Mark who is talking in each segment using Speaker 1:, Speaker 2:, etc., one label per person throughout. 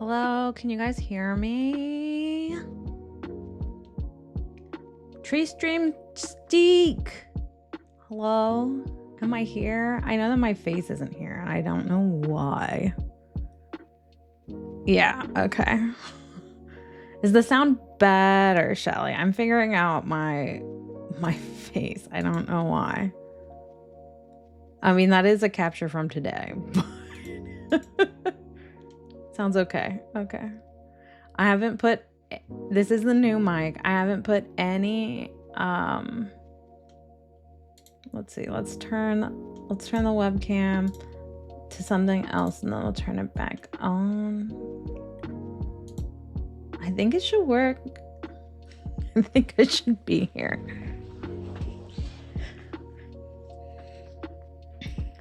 Speaker 1: Hello, can you guys hear me? Tree Stream Steak. Hello, am I here? I know that my face isn't here and I don't know why. Yeah, okay. Is the sound better, Shelly? I'm figuring out my face. I don't know why. I mean, that is a capture from today. Sounds okay. Okay. I haven't put, this is the new mic. I haven't put any, let's see, let's turn the webcam to something else and then we'll turn it back on. I think it should work. I think I should be here.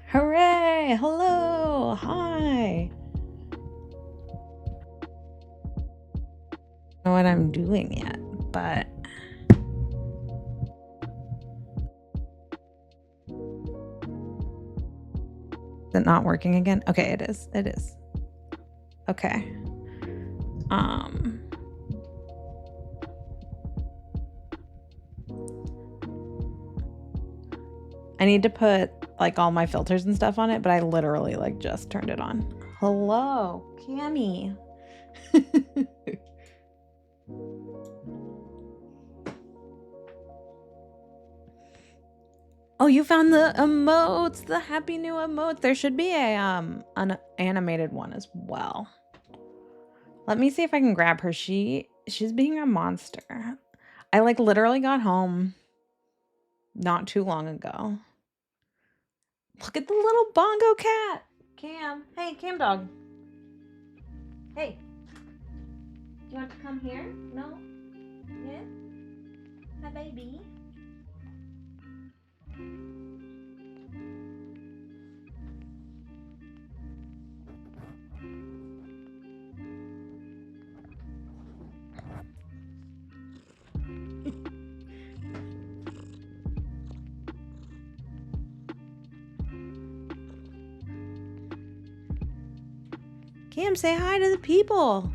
Speaker 1: Hooray! Hello! Hi! I don't know what I'm doing yet, but is it not working again? Okay, it is. It is. Okay. I need to put like all my filters and stuff on it, but I literally like just turned it on. Hello, Cammy. Oh, you found the emotes, the happy new emotes. There should be a an animated one as well. Let me see if I can grab her. She's being a monster. I like literally got home not too long ago. Look at the little bongo cat. Cam. Hey, Cam dog. Hey. Do you want to come here? No? Yeah? Hi, baby. Cam, say hi to the people.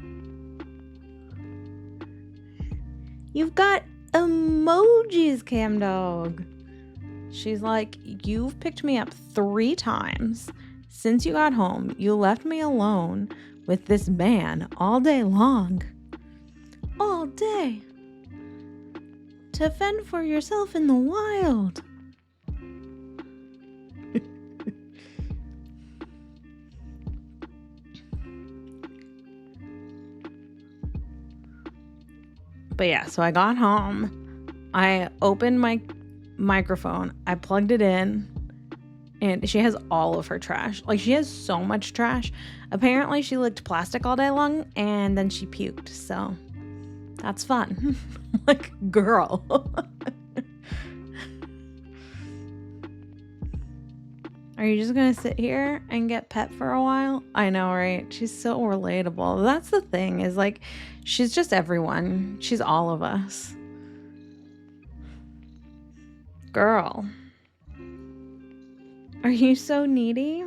Speaker 1: You've got emojis, Cam dog. She's like, you've picked me up 3 times since you got home. You left me alone with this man all day long. All day. To fend for yourself in the wild. But yeah, so I got home. I opened my microphone. I plugged it in. And she has all of her trash. Like, she has so much trash. Apparently, she licked plastic all day long, and then she puked. So, that's fun. Like, girl. Are you just gonna sit here and get pet for a while? I know, right? She's so relatable. That's the thing, is like, she's just everyone. She's all of us. Girl. Are you so needy?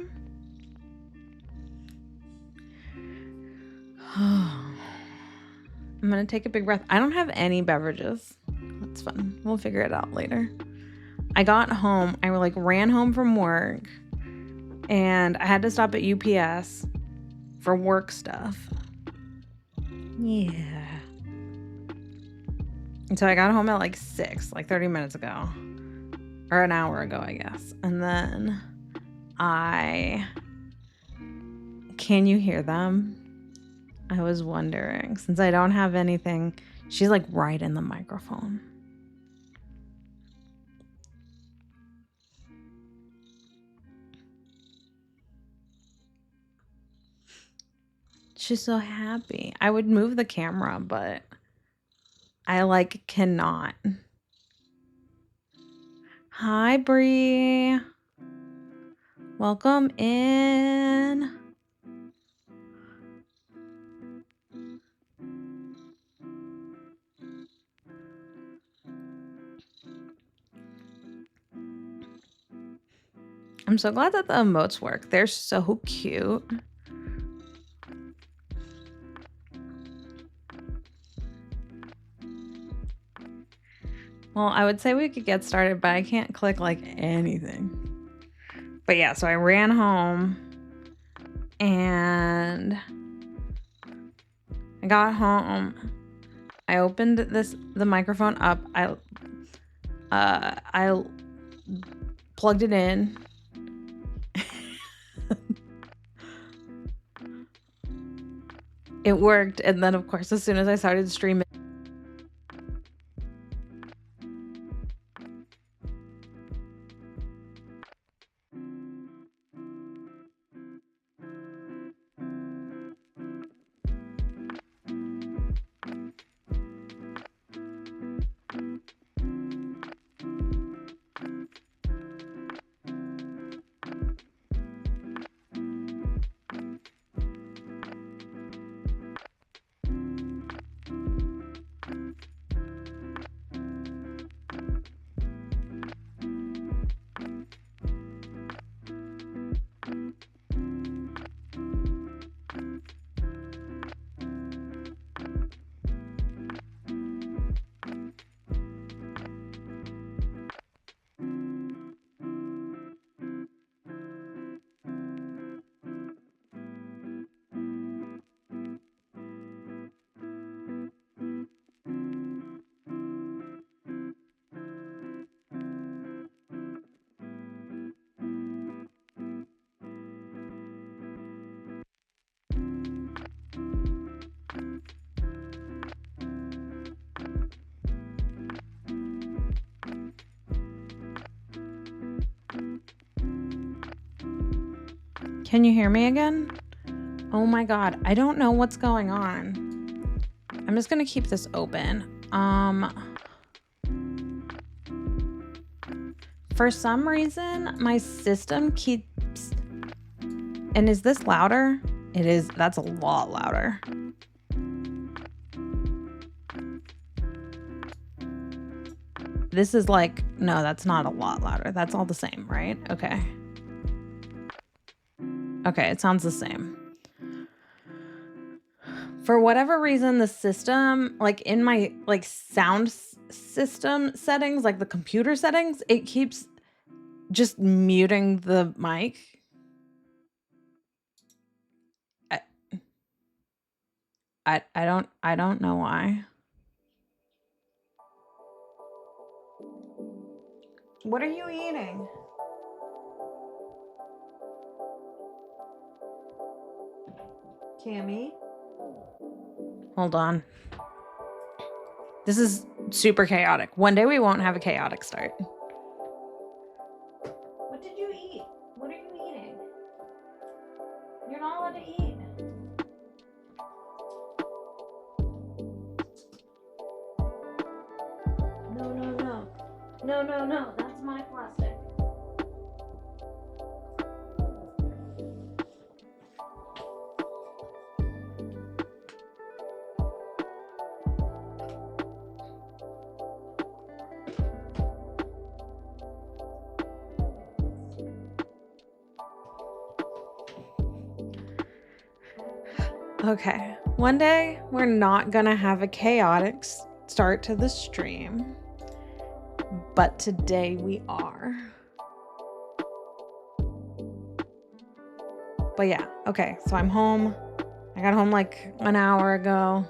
Speaker 1: I'm gonna take a big breath. I don't have any beverages. That's fun. We'll figure it out later. I got home. I like ran home from work and I had to stop at UPS for work stuff. Yeah. And so I got home at like 6, like 30 minutes ago. Or an hour ago, I guess. And then can you hear them? I was wondering, since I don't have anything, she's like right in the microphone. She's so happy. I would move the camera, but I like cannot. Hi, Bree. Welcome in. I'm so glad that the emotes work. They're so cute. Well, I would say we could get started, but I can't click like anything. But yeah, so I ran home and I got home. I opened the microphone up. I plugged it in. It worked, and then of course as soon as I started streaming, Can you hear me again? Oh my god, I don't know what's going on. I'm just gonna keep this open. For some reason, my system keeps... And is this louder? It is. That's a lot louder. This is like... No, that's not a lot louder. That's all the same, right? Okay. Okay, it sounds the same. For whatever reason, the system, like in my like sound system settings, like the computer settings, it keeps just muting the mic. I don't know why. What are you eating? Cammy? Hold on. This is super chaotic. One day we won't have a chaotic start. What did you eat? What are you eating? You're not allowed to eat. No, no, no. No, no, no. That's my plastic. Okay, one day we're not gonna have a chaotic start to the stream, but today we are. But yeah, okay, so I'm home. I got home like an hour ago.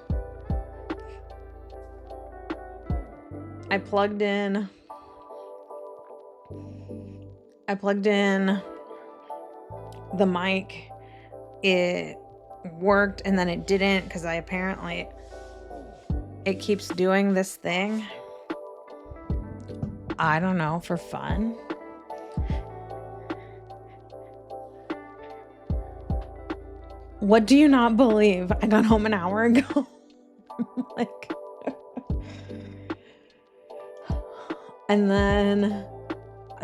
Speaker 1: I plugged in the mic. It worked and then it didn't because it keeps doing this thing. I don't know, for fun. What do you not believe? I got home an hour ago. Like, and then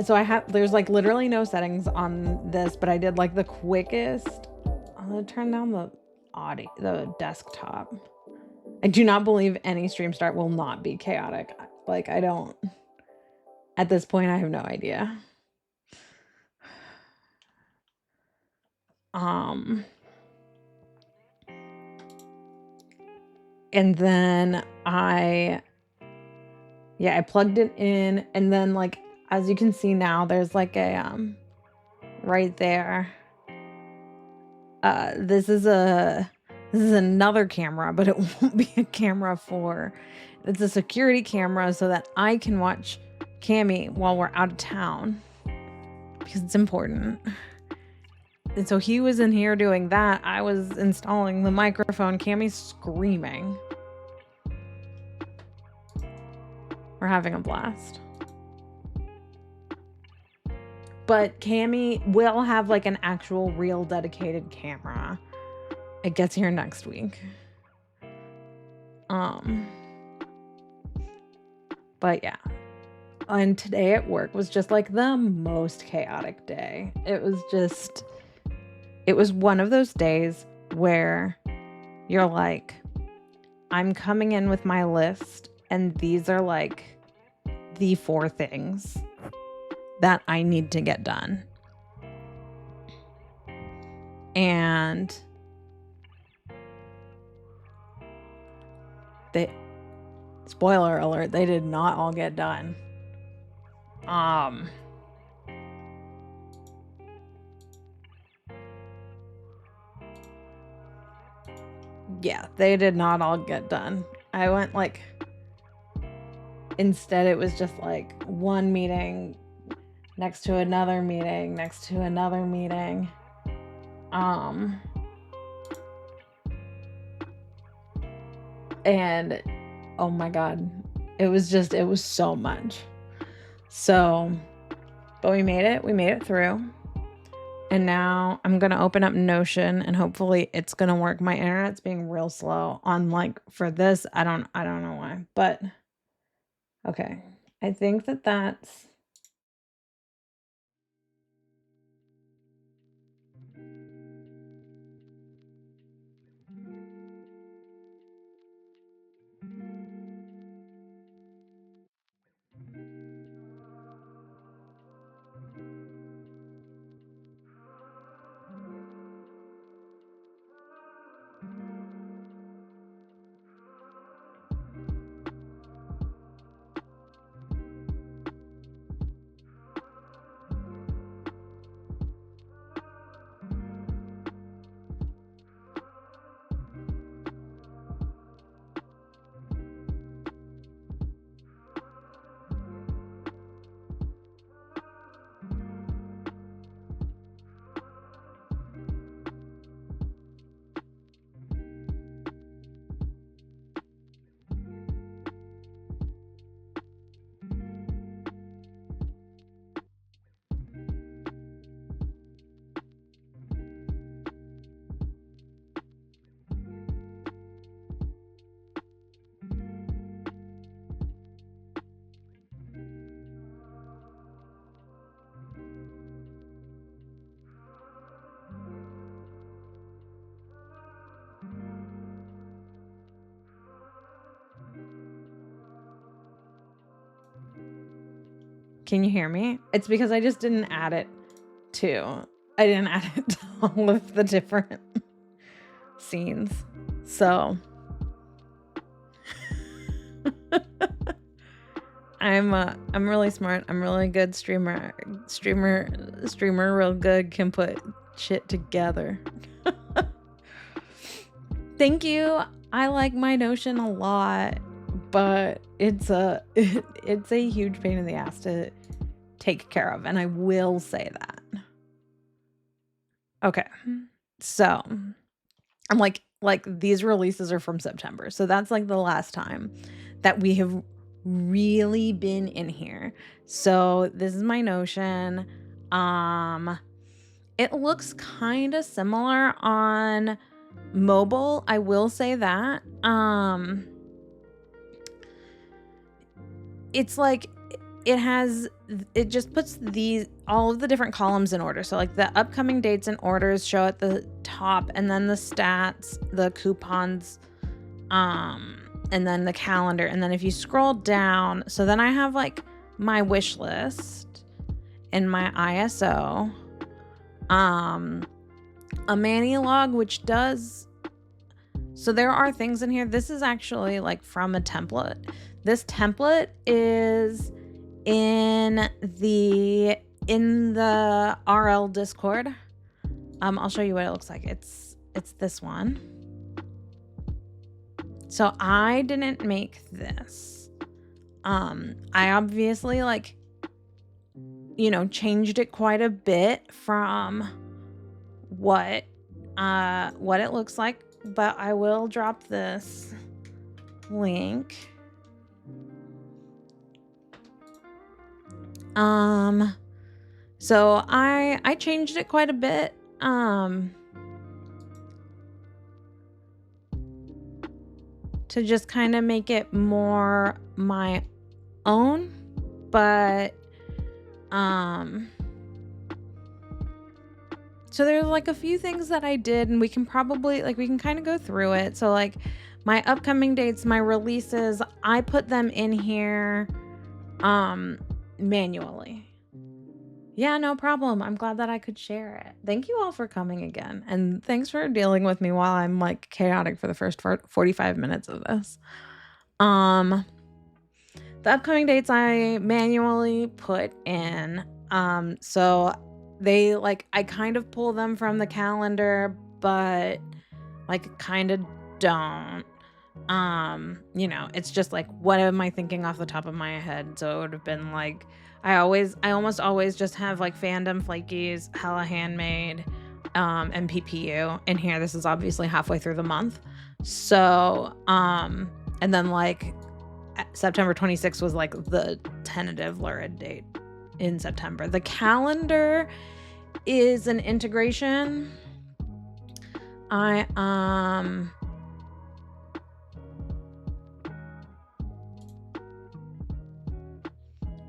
Speaker 1: so there's like literally no settings on this, but I did like the quickest. I'm gonna turn down the audio, the desktop. I do not believe any stream start will not be chaotic. Like, I don't, at this point, I have no idea. And then I Yeah, I plugged it in, and then like as you can see now, there's like a right there. This is another camera, but it won't be a camera for. It's a security camera so that I can watch Cammy while we're out of town because it's important. And so he was in here doing that. I was installing the microphone. Cammy's screaming. We're having a blast. But Cammy will have like an actual real dedicated camera. It gets here next week. But yeah. And today at work was just like the most chaotic day. It was one of those days where you're like, I'm coming in with my list, and these are like the 4 things that I need to get done. And spoiler alert, they did not all get done. Yeah, they did not all get done. I went like, instead it was just like one meeting next to another meeting next to another meeting. And oh my god, it was so much. So, but we made it through. And now I'm gonna open up Notion and hopefully it's gonna work. My internet's being real slow on like for this. I don't know why, but okay. I think that's Can you hear me? It's because I just didn't add it to all of the different scenes. So I'm really smart. I'm really good streamer, real good, can put shit together. Thank you. I like my Notion a lot, but it's a huge pain in the ass to take care of, and I will say that. Okay. So, I'm like these releases are from September. So that's like the last time that we have really been in here. So this is my Notion. It looks kind of similar on mobile, I will say that. It's like it just puts all of the different columns in order. So like the upcoming dates and orders show at the top, and then the stats, the coupons, and then the calendar. And then if you scroll down, so then I have like my wish list and my ISO, a Manny log, which does, so there are things in here. This is actually like from a template This template is in the RL Discord. I'll show you what it looks like. It's this one. So I didn't make this. I obviously changed it quite a bit from what it looks like, but I will drop this link. So I changed it quite a bit. To just kind of make it more my own, but so there's like a few things that I did, and we can probably we can kind of go through it. So like my upcoming dates, my releases, I put them in here manually. Yeah, no problem. I'm glad that I could share it. Thank you all for coming again. And thanks for dealing with me while I'm chaotic for the first 45 minutes of this. The upcoming dates I manually put in. So they I kind of pull them from the calendar, but kind of don't. It's just what am I thinking off the top of my head? So it would have been I almost always just have Fandom, Flakies, Hella Handmade, and PPU in here. This is obviously halfway through the month. So, and then September 26th was the tentative lurid date in September. The calendar is an integration.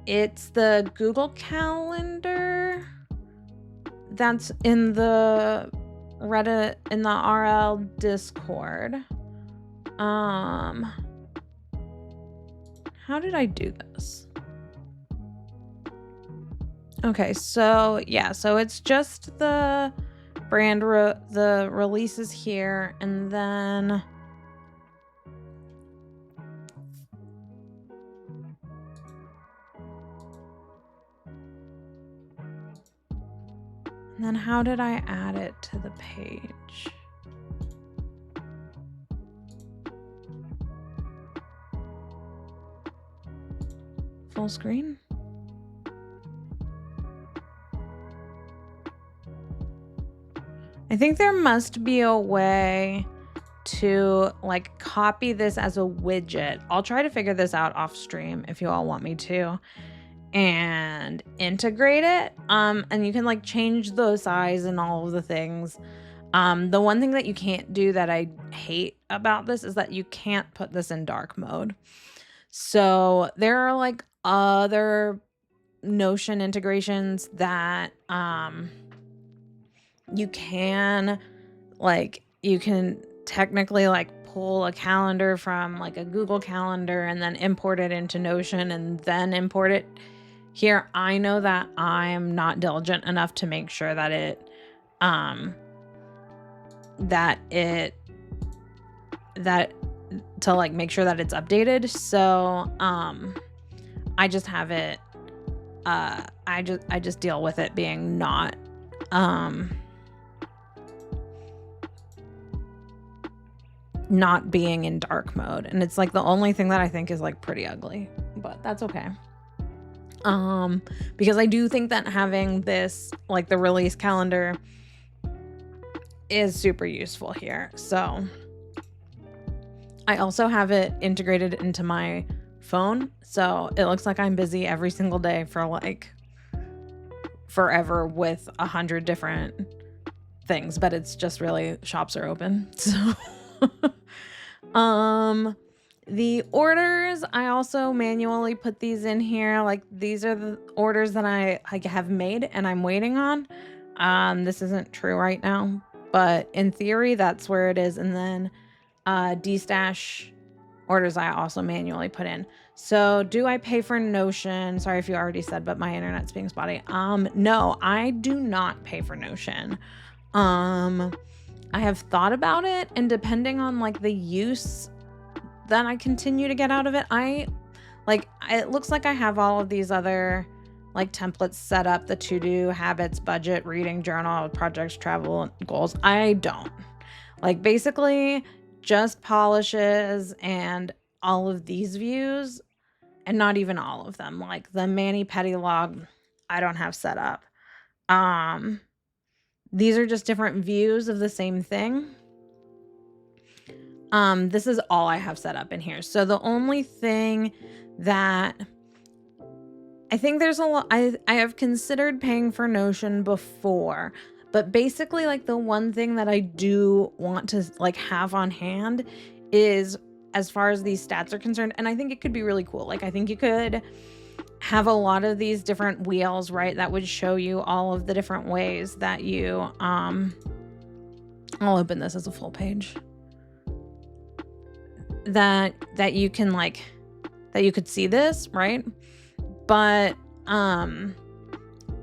Speaker 1: It's the Google Calendar that's in the Reddit, in the RL Discord. How did I do this? Okay, so yeah, so it's just the brand, the releases here, and then how did I add it to the page? Full screen? I think there must be a way to copy this as a widget. I'll try to figure this out off stream if you all want me to, and integrate it. And you can change the size and all of the things. The one thing that you can't do that I hate about this is that you can't put this in dark mode. So there are other Notion integrations that you can technically pull a calendar from a Google Calendar and then import it into Notion and then import it here. I know that I'm not diligent enough to make sure that it make sure that it's updated. So I just have it I just deal with it being not being in dark mode, and it's the only thing that I think is pretty ugly, but that's okay. Because I do think that having this the release calendar is super useful here. So I also have it integrated into my phone, so it looks like I'm busy every single day for forever with 100 different things, but it's just really shops are open. So the orders, I also manually put these in here. These are the orders that I have made and I'm waiting on. This isn't true right now, but in theory that's where it is. And then D-stash orders I also manually put in. So do I pay for Notion? Sorry if you already said, but my internet's being spotty. No, I do not pay for Notion. I have thought about it, and depending on the use that I continue to get out of it, I Like, it looks like I have all of these other like templates set up, the to-do, habits, budget, reading, journal, projects, travel, goals. I don't. Like, basically just polishes and all of these views, and not even all of them. Like the mani-pedi log, I don't have set up. These are just different views of the same thing. This is all I have set up in here. So the only thing that I think there's a lot, I have considered paying for Notion before, but basically like the one thing that I do want to like have on hand is, as far as these stats are concerned, and I think it could be really cool. Like, I think you could have a lot of these different wheels, right? That would show you all of the different ways that you, I'll open this as a full page, that you can like, that you could see this, right? But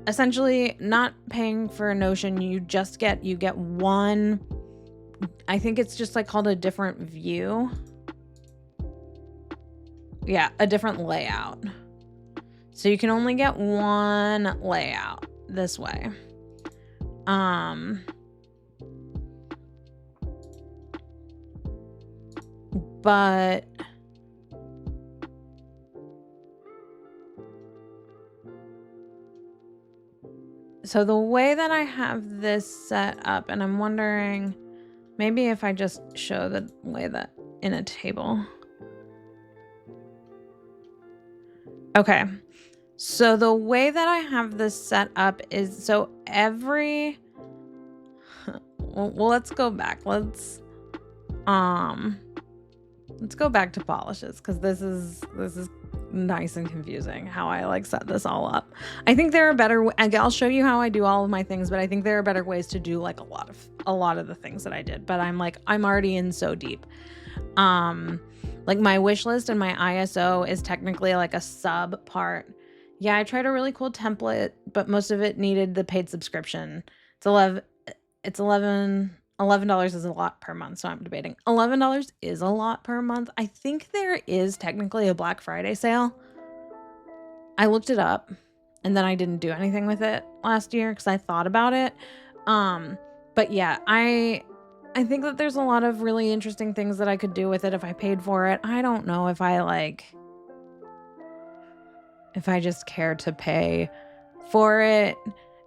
Speaker 1: essentially not paying for Notion, you get one, I think it's just like called a different view. Yeah, a different layout. So you can only get one layout this way. But so the way that I have this set up, and I'm wondering maybe if I just show the way that in a table. Okay. So the way that I have this set up is, so every, well, let's go back. Let's go back to polishes, because this is nice and confusing how I like set this all up. I think there are better, I'll show you how I do all of my things, but I think there are better ways to do like a lot of the things that I did, but I'm already in so deep. Like my wish list and my ISO is technically like a sub part. Yeah, I tried a really cool template, but most of it needed the paid subscription. $11 is a lot per month, so I'm debating. $11 is a lot per month. I think there is technically a Black Friday sale. I looked it up, and then I didn't do anything with it last year because I thought about it. But yeah, I think that there's a lot of really interesting things that I could do with it if I paid for it. I don't know if I just care to pay for it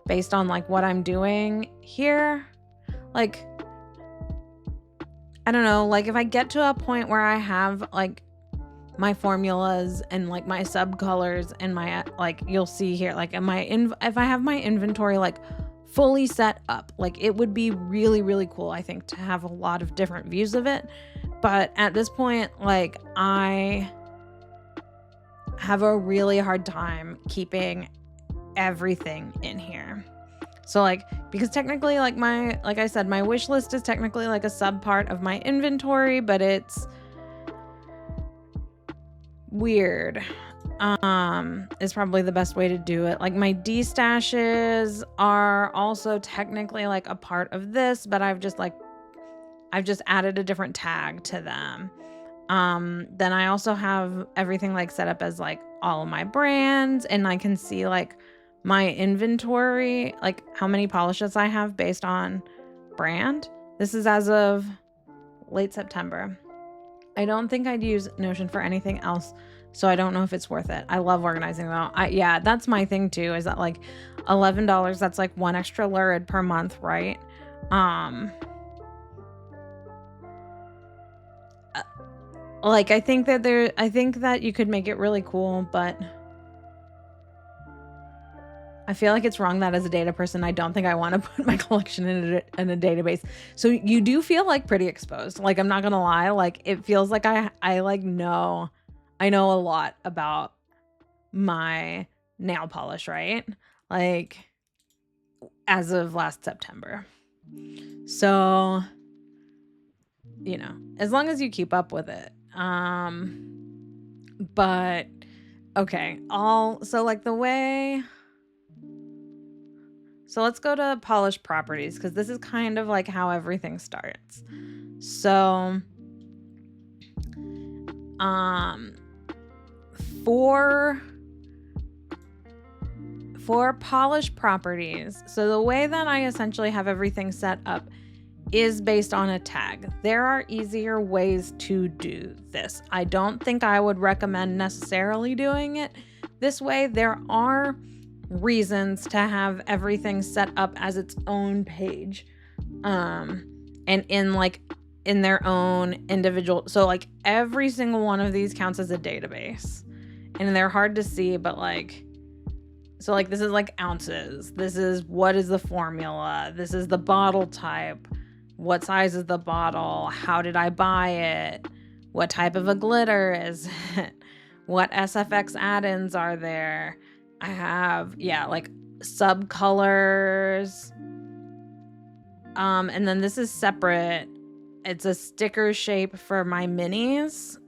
Speaker 1: based on like what I'm doing here. Like, I don't know, like if I get to a point where I have like my formulas and like my sub colors and my, like you'll see here, like if I have my inventory like fully set up, like it would be really, really cool, I think, to have a lot of different views of it. But at this point, like I have a really hard time keeping everything in here. So like, because technically like I said, my wish list is technically like a sub part of my inventory, but it's weird. Is probably the best way to do it. Like my D-stashes are also technically like a part of this, but I've just added a different tag to them. Then I also have everything like set up as like all of my brands, and I can see like my inventory, like how many polishes I have based on brand. This is as of late September. I don't think I'd use Notion for anything else, so I don't know if it's worth it. I love organizing though. Yeah, that's my thing too, is that like $11, that's like one extra lurid per month, right? Like I think that you could make it really cool, but I feel like it's wrong that as a data person, I don't think I want to put my collection in a database. So you do feel like pretty exposed. Like, I'm not gonna lie. Like, it feels like I like know a lot about my nail polish, right? Like, as of last September. So, you know, as long as you keep up with it. But okay, so like the way. So let's go to polish properties, because this is kind of like how everything starts. So, for polished properties, so the way that I essentially have everything set up is based on a tag. There are easier ways to do this. I don't think I would recommend necessarily doing it this way. There are reasons to have everything set up as its own page, and in their own individual. So like every single one of these counts as a database, and they're hard to see, but like, so like this is like ounces. This is what is the formula. This is the bottle type. What size is the bottle? How did I buy it? What type of a glitter is it? What SFX add-ins are there? I have, like subcolors. And then this is separate. It's a sticker shape for my minis,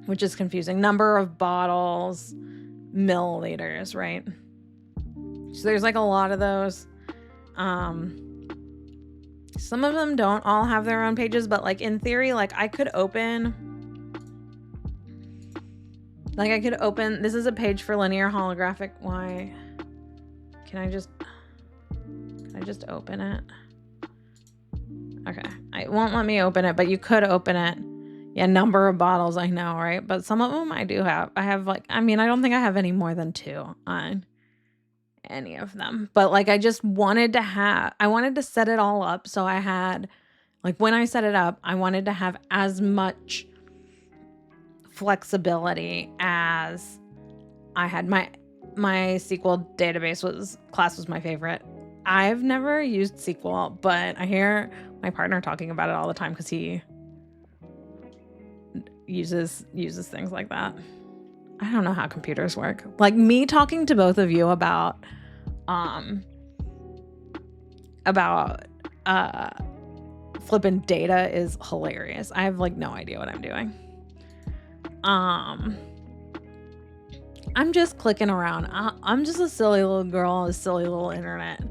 Speaker 1: which is confusing. Number of bottles, milliliters, right? So there's like a lot of those. Some of them don't all have their own pages, but like in theory, like I could open, this is a page for linear holographic. Why? Can I just open it? Okay. It won't let me open it, but you could open it. Yeah, number of bottles, I know, right? But some of them I do have. I have like, I don't think I have any more than 2 on any of them. But like I wanted to set it all up. So I had, like when I set it up, I wanted to have as much flexibility as I had. My SQL database class was my favorite. I've never used SQL, but I hear my partner talking about it all the time because he uses things like that. I don't know how computers work. Like me talking to both of you about flipping data is hilarious. I have like no idea what I'm doing. I'm just clicking around. I'm just a silly little girl on a silly little internet.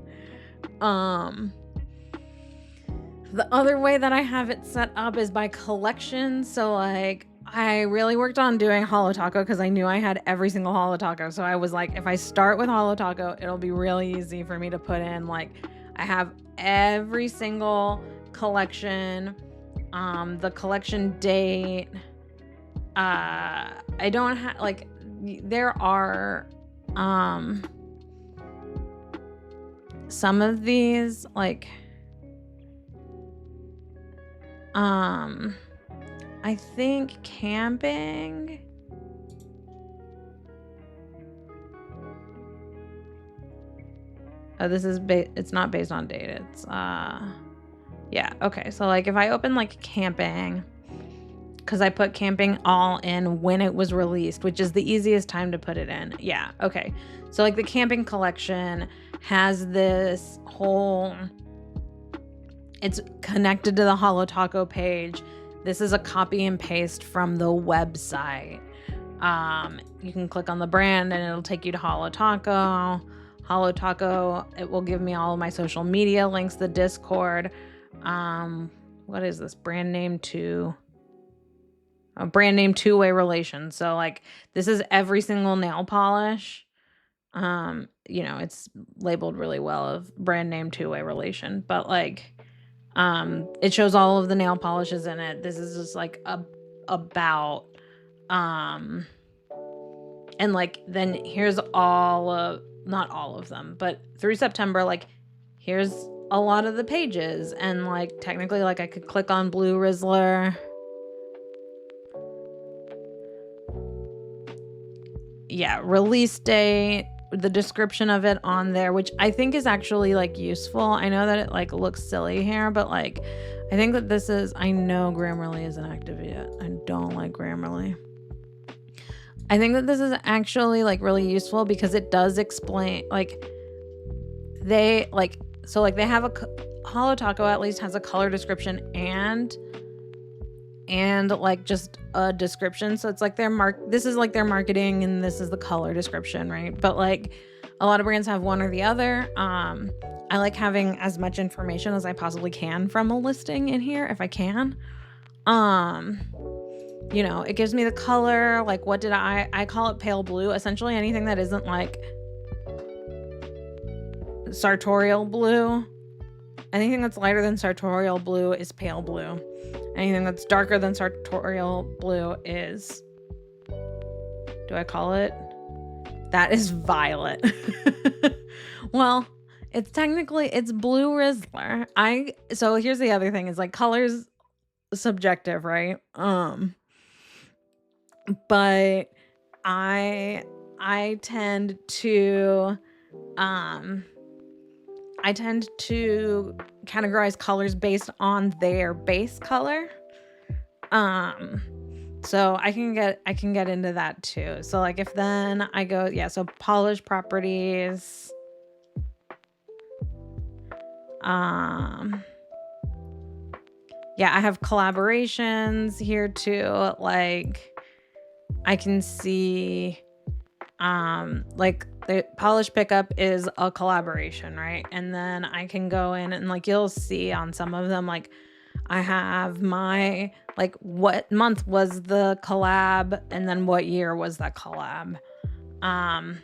Speaker 1: The other way that I have it set up is by collection. So like I really worked on doing Holo Taco because I knew I had every single Holo Taco. So I was like, if I start with Holo Taco, it'll be really easy for me to put in. Like I have every single collection, the collection date. I don't have like, there are some of these like I think camping. Oh, this is it's not based on date. It's yeah, okay. So like if I open like camping, because I put camping all in when it was released, which is the easiest time to put it in. Yeah, okay. So like the camping collection has this whole, it's connected to the Holo Taco page. This is a copy and paste from the website. You can click on the brand and it'll take you to Holo Taco. Holo Taco, it will give me all of my social media links, the Discord. What is this? Brand name two-way relation. So like this is every single nail polish. It's labeled really well of brand name two-way relation, but like it shows all of the nail polishes in it. This is just like about and like then here's not all of them, but through September, like here's a lot of the pages, and like technically like I could click on Blue Rizzler. Yeah, release date, the description of it on there, which I think is actually like useful. I know that it like looks silly here, but like I think that this is, I know Grammarly isn't active yet. I don't like Grammarly. I think that this is actually like really useful because it does explain, like they like, so like they have Holo Taco at least has a color description and like just a description. So it's like this is like their marketing and this is the color description, right? But like a lot of brands have one or the other. I like having as much information as I possibly can from a listing in here if I can. you know, it gives me the color. Like, what did I call it pale blue. Essentially anything that isn't like sartorial blue. Anything that's lighter than sartorial blue is pale blue. Anything that's darker than sartorial blue is, do I call it? That is violet. Well, it's technically, it's blue Rizzler. So here's the other thing is like colors subjective, right? But I tend to categorize colors based on their base color. So I can get into that too. So like if then I go, yeah, so polish properties. Yeah, I have collaborations here too. Like I can see like the polish pickup is a collaboration, right? And then I can go in and like you'll see on some of them, like I have my like what month was the collab and then what year was that collab. And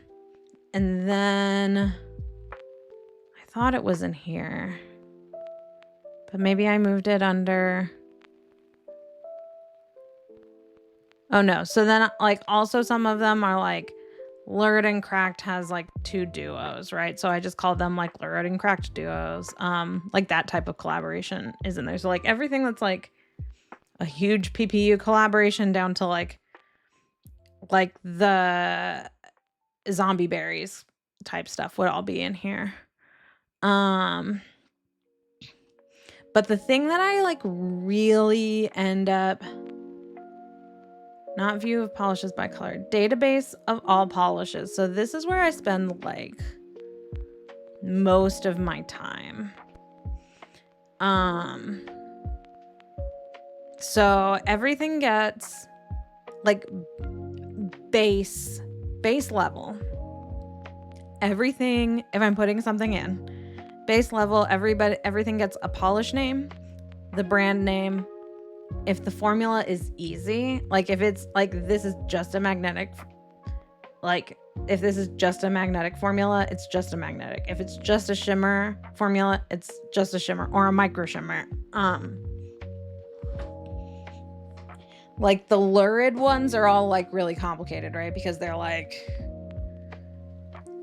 Speaker 1: then I thought it was in here, but maybe I moved it under. Oh no. So then like also some of them are like Lurid and Cracked has like 2 duos, right? So I just call them like Lurid and Cracked duos. Like that type of collaboration is in there. So like everything that's like a huge PPU collaboration down to like the zombie berries type stuff would all be in here. But the thing that I like really end up, not view of polishes by color, database of all polishes. So this is where I spend like most of my time. So everything gets like base level. Everything, if I'm putting something in base level, everything gets a polish name, the brand name. If the formula is easy, like if it's like this is just a magnetic, like if this is just a magnetic formula, it's just a magnetic. If it's just a shimmer formula, it's just a shimmer or a micro shimmer. Like the lurid ones are all like really complicated, right? Because they're like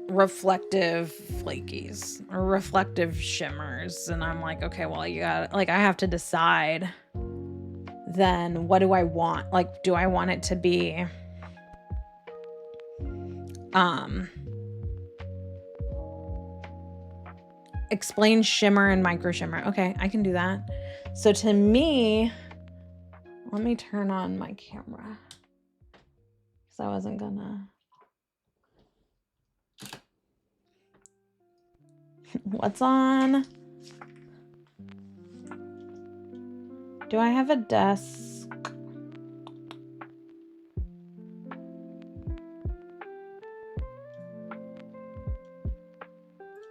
Speaker 1: reflective flakies or reflective shimmers. And I'm like, okay, well, you got like, I have to decide then what do I want? Like, do I want it to be, explain shimmer and micro shimmer. Okay, I can do that. So to me, let me turn on my camera because I wasn't gonna. What's on? Do I have a desk?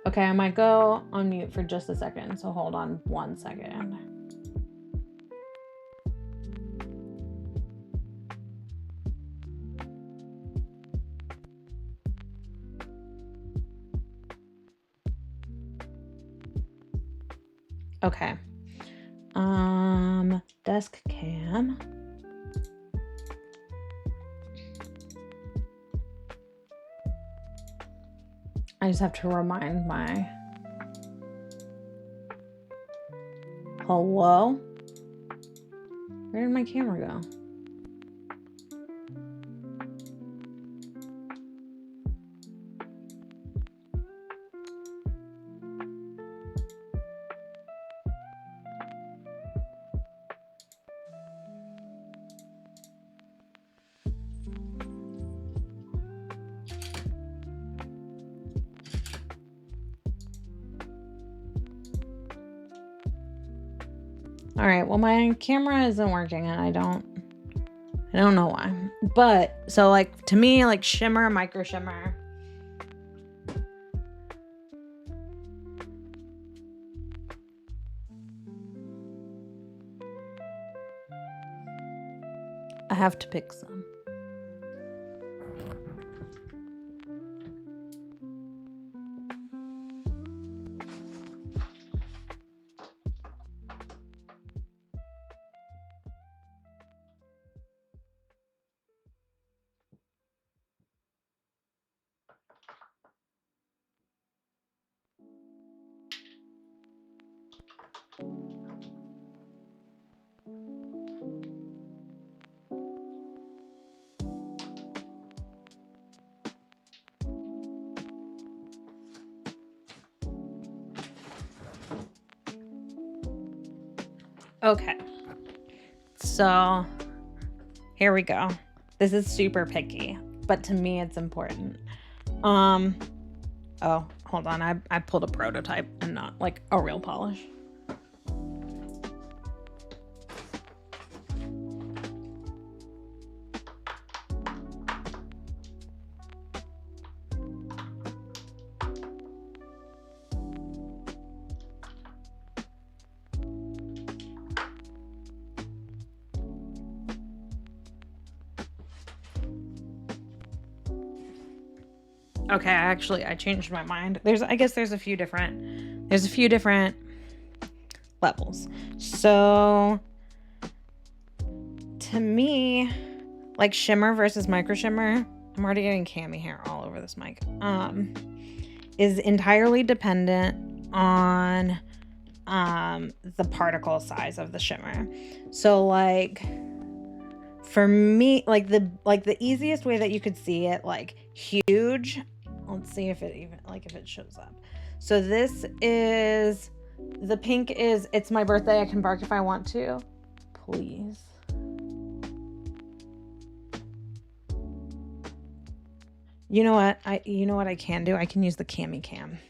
Speaker 1: Okay, I might go on mute for just a second, so hold on 1 second. Okay. Desk cam. I just have to remind my... Hello? Where did my camera go? All right, well, my camera isn't working and I don't know why. But so like to me, like shimmer, micro shimmer. I have to pick some. Okay, so here we go. This is super picky, but to me it's important. Oh, hold on. I pulled a prototype and not like a real polish. Okay, actually I changed my mind. I guess there's a few different levels. So to me, like shimmer versus micro shimmer, I'm already getting cami hair all over this mic. Is entirely dependent on the particle size of the shimmer. So like for me, like the easiest way that you could see it, like huge. Let's see if it shows up. So this is, the pink is It's My Birthday, I Can Bark If I Want To. Please. You know what I can do? I can use the cami cam.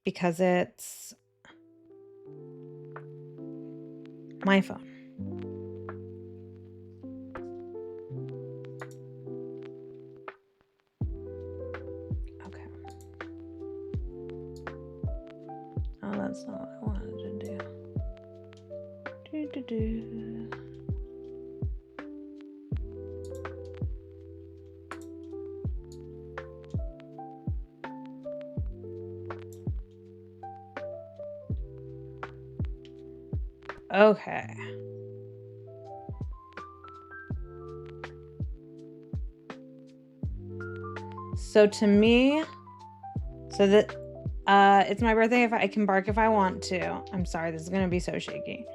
Speaker 1: Because it's my phone. Okay. Oh, that's not what I wanted to do. Okay. So to me, It's My Birthday, If I Can Bark If I Want To. I'm sorry, this is gonna be so shaky.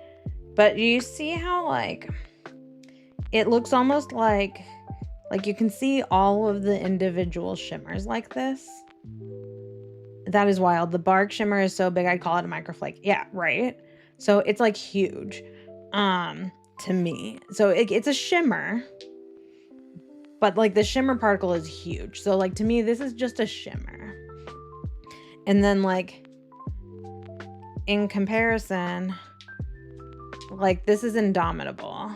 Speaker 1: But you see how like it looks almost like you can see all of the individual shimmers like this. That is wild. The bark shimmer is so big I'd call it a microflake. Yeah, right. So it's like huge to me. So it's a shimmer, but like the shimmer particle is huge. So like to me this is just a shimmer. And then like in comparison, like this is Indomitable.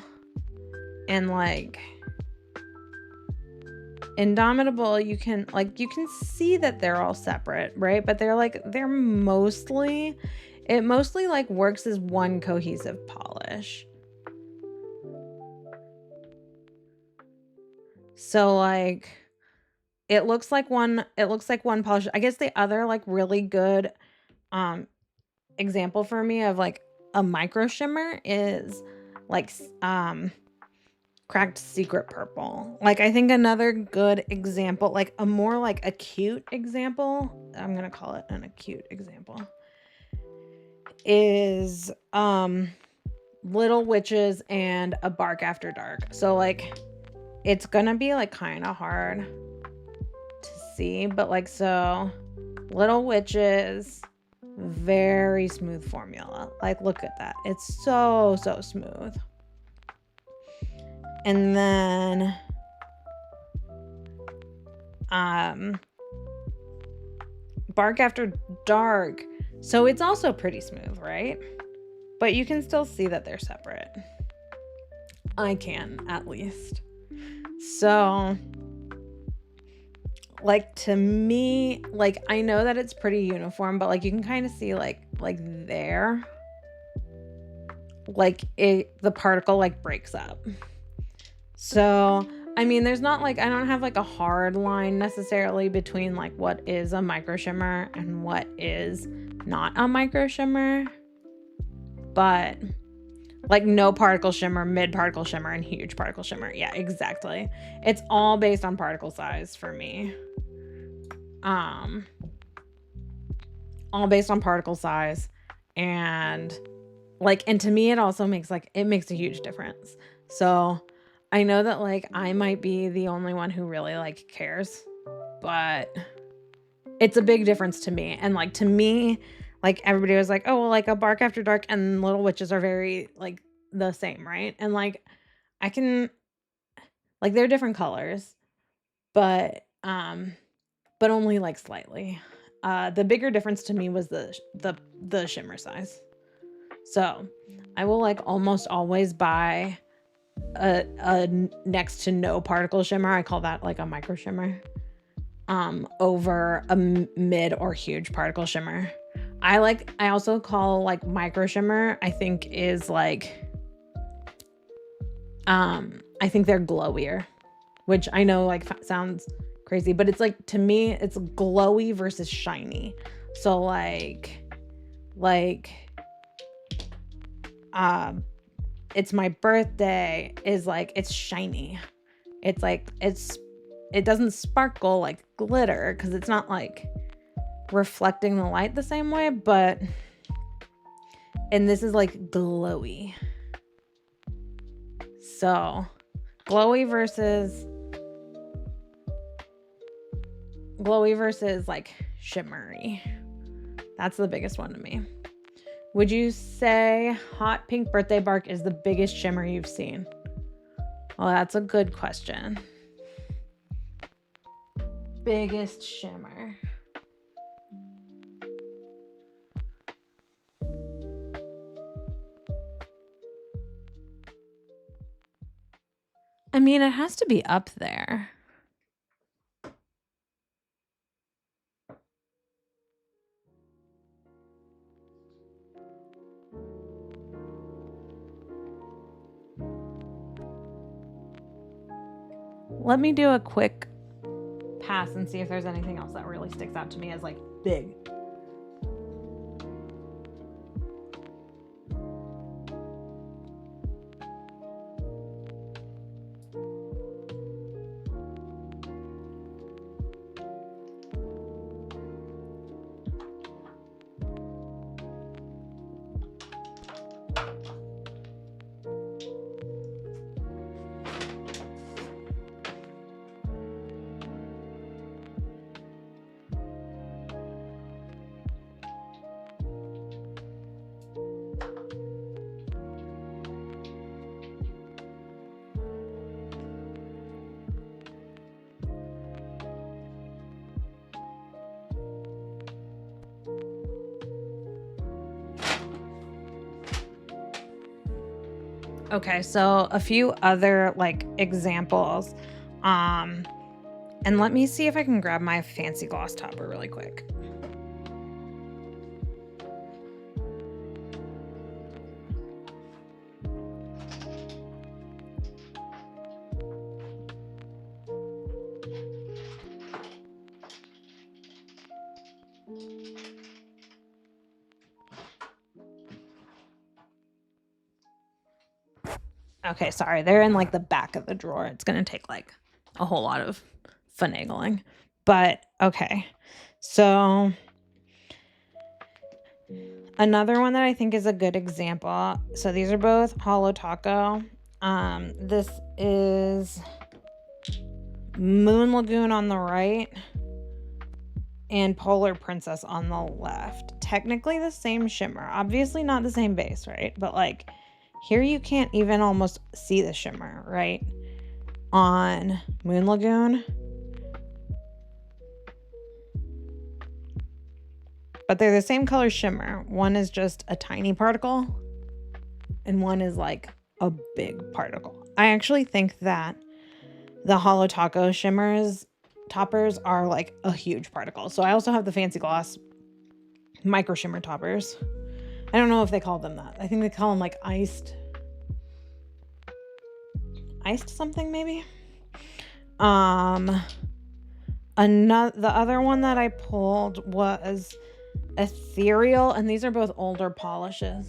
Speaker 1: And like Indomitable, you can see that they're all separate, right? But it mostly like works as one cohesive polish. So like it looks like one polish. I guess the other like really good example for me of like a micro shimmer is like Cracked Secret Purple. Like I think another good example, like a more like acute example, I'm gonna call it an acute example, is Little Witches and A Bark After Dark. So like it's gonna be like kind of hard to see, but like, so Little Witches, very smooth formula. Like look at that, it's so smooth. And then Bark After Dark, so it's also pretty smooth, right? But you can still see that they're separate. I can, at least. So like to me, like I know that it's pretty uniform, but like you can kind of see like, like there, like the particle like breaks up. So, I mean, there's not like, I don't have like a hard line necessarily between like what is a micro shimmer and what is not a micro shimmer, but like no particle shimmer, mid particle shimmer, and huge particle shimmer. Yeah, exactly. It's all based on particle size for me. All based on particle size, and like, and to me it also makes like, it makes a huge difference. So I know that like I might be the only one who really like cares, but it's a big difference to me. And like to me, like everybody was like, oh well, like a Bark After Dark and Little Witches are very like the same, right? And like I can, like, they're different colors, but only like slightly. The bigger difference to me was the shimmer size. So I will like almost always buy a next to no particle shimmer. I call that like a micro shimmer, over a mid or huge particle shimmer. I also call like micro shimmer, I think is like, I think they're glowier, which I know like sounds crazy, but it's like, to me, it's glowy versus shiny. So like, it's my birthday is like, it's shiny. It's like, it doesn't sparkle like glitter because it's not like reflecting the light the same way, but, and this is like glowy. So glowy versus like shimmery. That's the biggest one to me. Would you say Hot Pink Birthday Bark is the biggest shimmer you've seen? Well, that's a good question. Biggest shimmer. I mean, it has to be up there. Let me do a quick pass and see if there's anything else that really sticks out to me as like big. Okay, so a few other like examples. And let me see if I can grab my fancy gloss topper really quick. Okay, sorry. They're in like the back of the drawer. It's going to take like a whole lot of finagling. But okay. So another one that I think is a good example. So these are both Holo Taco. This is Moon Lagoon on the right and Polar Princess on the left. Technically the same shimmer. Obviously not the same base, right? But like here you can't even almost see the shimmer, right? On Moon Lagoon. But they're the same color shimmer. One is just a tiny particle and one is like a big particle. I actually think that the Holo Taco shimmers toppers are like a huge particle. So I also have the fancy gloss micro shimmer toppers. I don't know if they call them that. I think they call them like iced something maybe. The other one that I pulled was Ethereal, and these are both older polishes.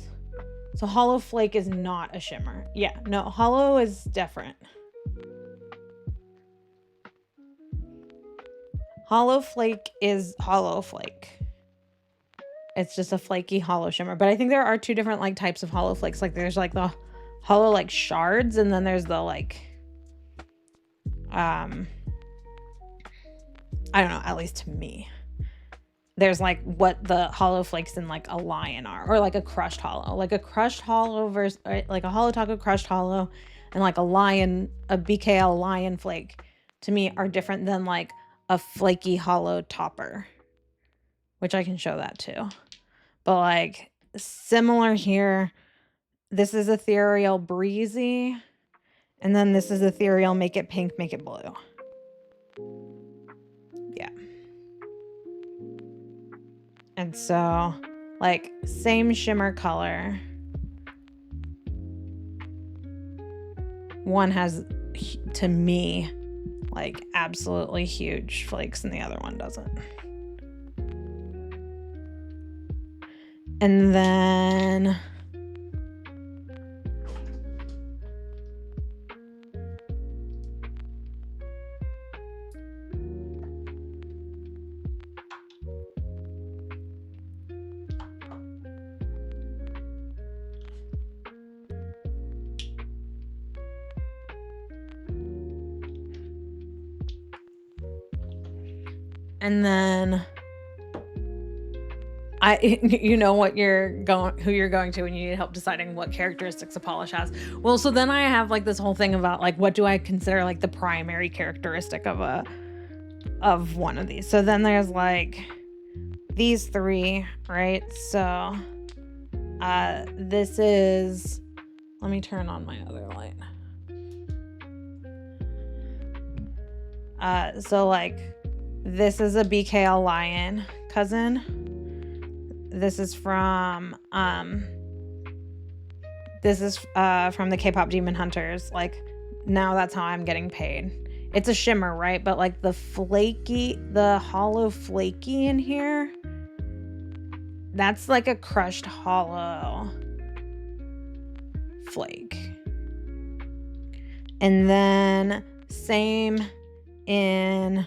Speaker 1: So Hollow Flake is not a shimmer. Yeah, no, Hollow is different. Hollow Flake is Hollow Flake. It's just a flaky hollow shimmer. But I think there are two different like types of hollow flakes. Like there's like the hollow like shards, and then there's the like I don't know, at least to me. There's like what the hollow flakes in like a lion are, or like a crushed hollow. Like a crushed hollow versus like a Holo Taco crushed hollow and like a BKL lion flake to me are different than like a flaky hollow topper, which I can show that too. But like similar here, this is Ethereal Breezy, and then this is Ethereal Make It Pink, Make It Blue. Yeah. And so like same shimmer color. One has, to me, like absolutely huge flakes and the other one doesn't. And then you know what who you're going to when you need help deciding what characteristics a polish has. Well, so then I have like this whole thing about like what do I consider like the primary characteristic of one of these. So then there's like these three, right? So this is, let me turn on my other light. So like this is a BKL Lion cousin. This is from the K-pop Demon Hunters. Like now that's how I'm getting paid. It's a shimmer, right? But like the hollow flaky in here, that's like a crushed hollow flake. And then same in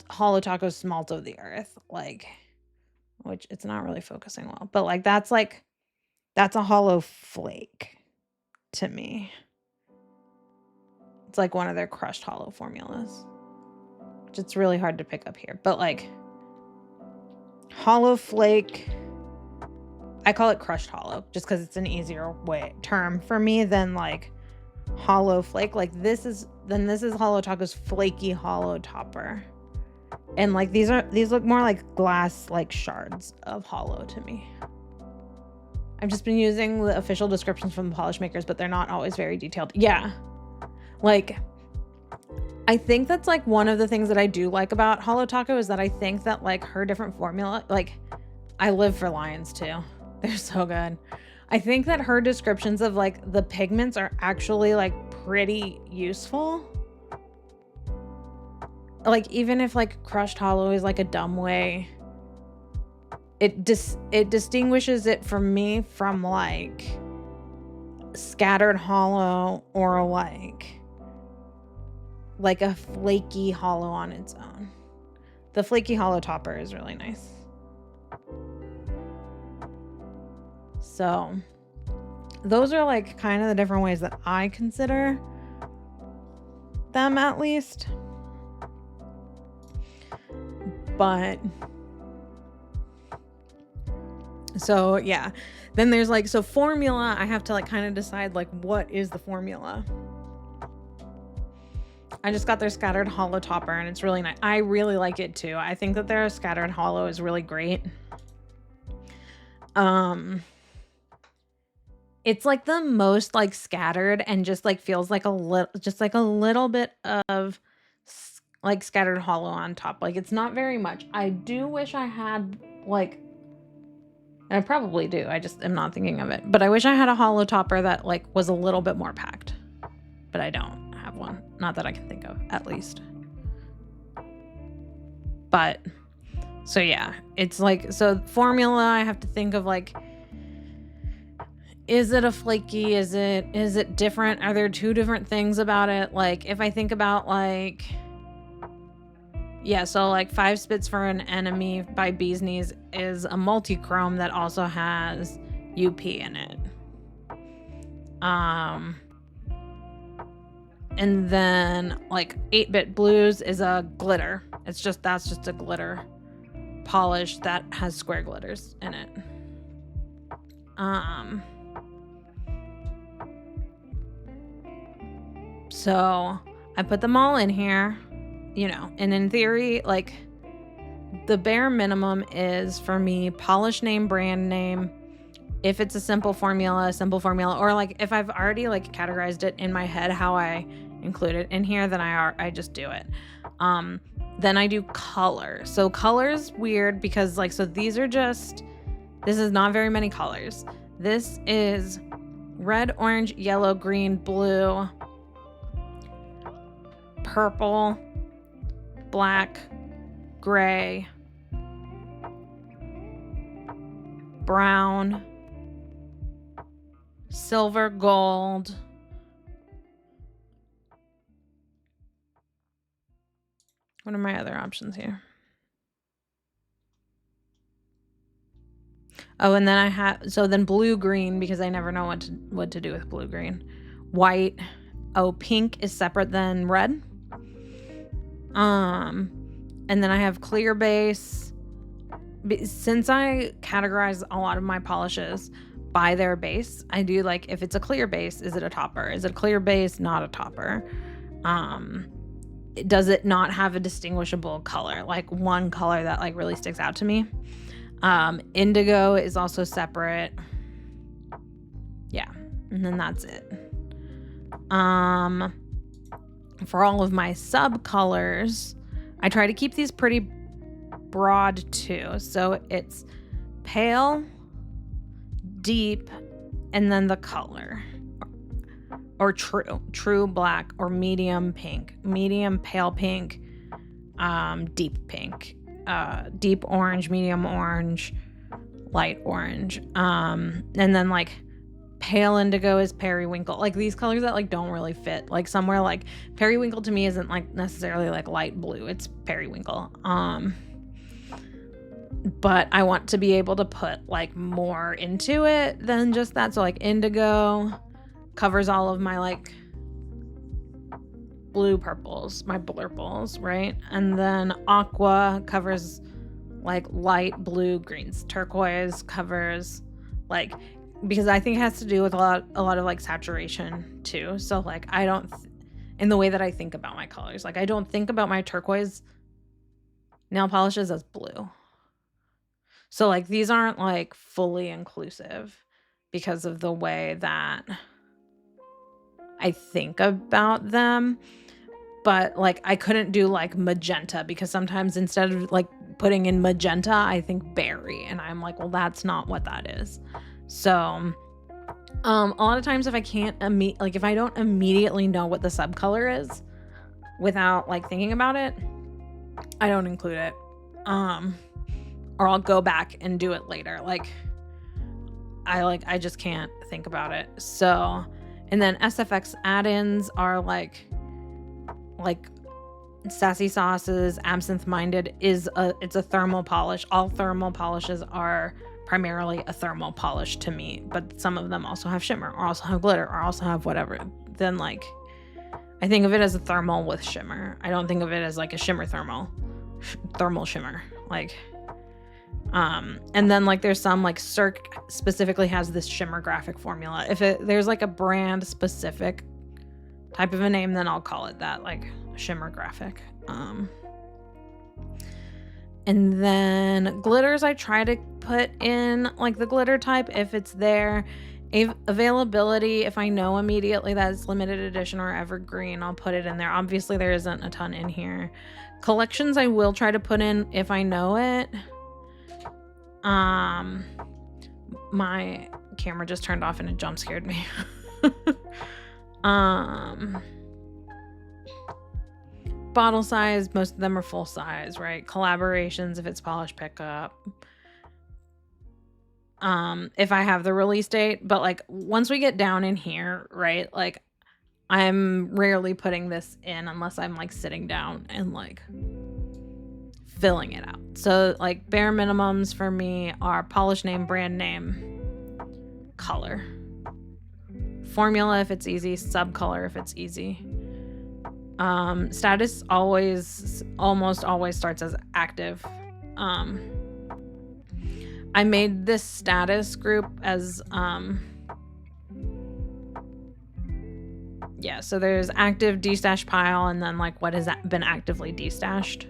Speaker 1: Holo Taco Smalt of the Earth, like, which it's not really focusing well, but like that's a hollow flake to me. It's like one of their crushed hollow formulas, which it's really hard to pick up here. But like hollow flake, I call it crushed hollow just because it's an easier term for me than like hollow flake. Like this is Holo Taco's flaky hollow topper. And like these look more like glass like shards of hollow to me. I've just been using the official descriptions from the polish makers, but they're not always very detailed. Yeah. Like I think that's like one of the things that I do like about Holo Taco is that I think that like her different formula, like I live for lions too. They're so good. I think that her descriptions of like the pigments are actually like pretty useful. Like even if like crushed hollow is like a dumb way, it distinguishes it from me from like scattered hollow or like a flaky hollow on its own. The flaky hollow topper is really nice. So those are like kind of the different ways that I consider them, at least. But so yeah, then there's like, so formula, I have to like kind of decide like what is the formula. I just got their scattered hollow topper and it's really nice. I really like it too. I think that their scattered hollow is really great. It's like the most like scattered and just like feels like a little bit of like scattered hollow on top. Like it's not very much. I do wish I had like, and I probably do. I just am not thinking of it. But I wish I had a holo topper that like was a little bit more packed. But I don't have one. Not that I can think of, at least. But so yeah, it's like, so formula, I have to think of like, is it a flaky? Is it different? Are there two different things about it? Like if I think about like, yeah, so like 5 Spits for an Enemy by Bee's Knees is a multi-chrome that also has UP in it. And then like 8-Bit Blues is a glitter. That's just a glitter polish that has square glitters in it. So I put them all in here, you know, and in theory, like the bare minimum is for me polish name, brand name. If it's a simple formula, or like if I've already like categorized it in my head how I include it in here, then I just do it. Then I do color. So color's weird because like, so these are just, this is not very many colors. This is red, orange, yellow, green, blue, purple, black, gray, brown, silver, gold, what are my other options here? Oh, and then I have, so then blue, green, because I never know what to do with blue, green, white. Oh, pink is separate than red. And then I have clear base. Since I categorize a lot of my polishes by their base, I do like, if it's a clear base, is it a topper? Is it a clear base, not a topper? Does it not have a distinguishable color, like one color that like really sticks out to me? Indigo is also separate. Yeah, and then that's it. For all of my sub colors, I try to keep these pretty broad too. So it's pale, deep, and then the color, or true black, or medium pink, medium pale pink, deep pink, deep orange, medium orange, light orange, and then like pale indigo is periwinkle. Like these colors that like don't really fit, like somewhere like periwinkle to me isn't like necessarily like light blue, it's periwinkle. But I want to be able to put like more into it than just that. So like indigo covers all of my like blue purples, my blurples, right? And then aqua covers like light blue greens. Turquoise covers like, because I think it has to do with a lot of like saturation too. So like I don't in the way that I think about my colors, like I don't think about my turquoise nail polishes as blue. So like these aren't like fully inclusive because of the way that I think about them. But like I couldn't do like magenta, because sometimes instead of like putting in magenta, I think berry, and I'm like, well, that's not what that is. So a lot of times if I can't if I don't immediately know what the subcolor is without like thinking about it, I don't include it. Or I'll go back and do it later. Like I just can't think about it. So, and then SFX add-ins are like Sassy Sauces, Absinthe Minded it's a thermal polish. All thermal polishes are primarily a thermal polish to me, but some of them also have shimmer, or also have glitter, or also have whatever. Then like I think of it as a thermal with shimmer. I don't think of it as like a shimmer thermal shimmer. Like and then like there's some like Cirque specifically has this shimmer graphic formula. If there's like a brand specific type of a name, then I'll call it that, like shimmer graphic. And then glitters, I try to put in like the glitter type if it's there. Availability, if I know immediately that it's limited edition or evergreen, I'll put it in there. Obviously there isn't a ton in here. Collections I will try to put in if I know it. My camera just turned off and it jump scared me. Bottle size, most of them are full size, right? Collaborations, if it's polish pickup. If I have the release date, but like once we get down in here, right? Like I'm rarely putting this in unless I'm like sitting down and like filling it out. So like bare minimums for me are polish name, brand name, color, formula if it's easy, sub color if it's easy. Status almost always starts as active. I made this status group as yeah, so there's active destash pile and then like what has been actively destashed.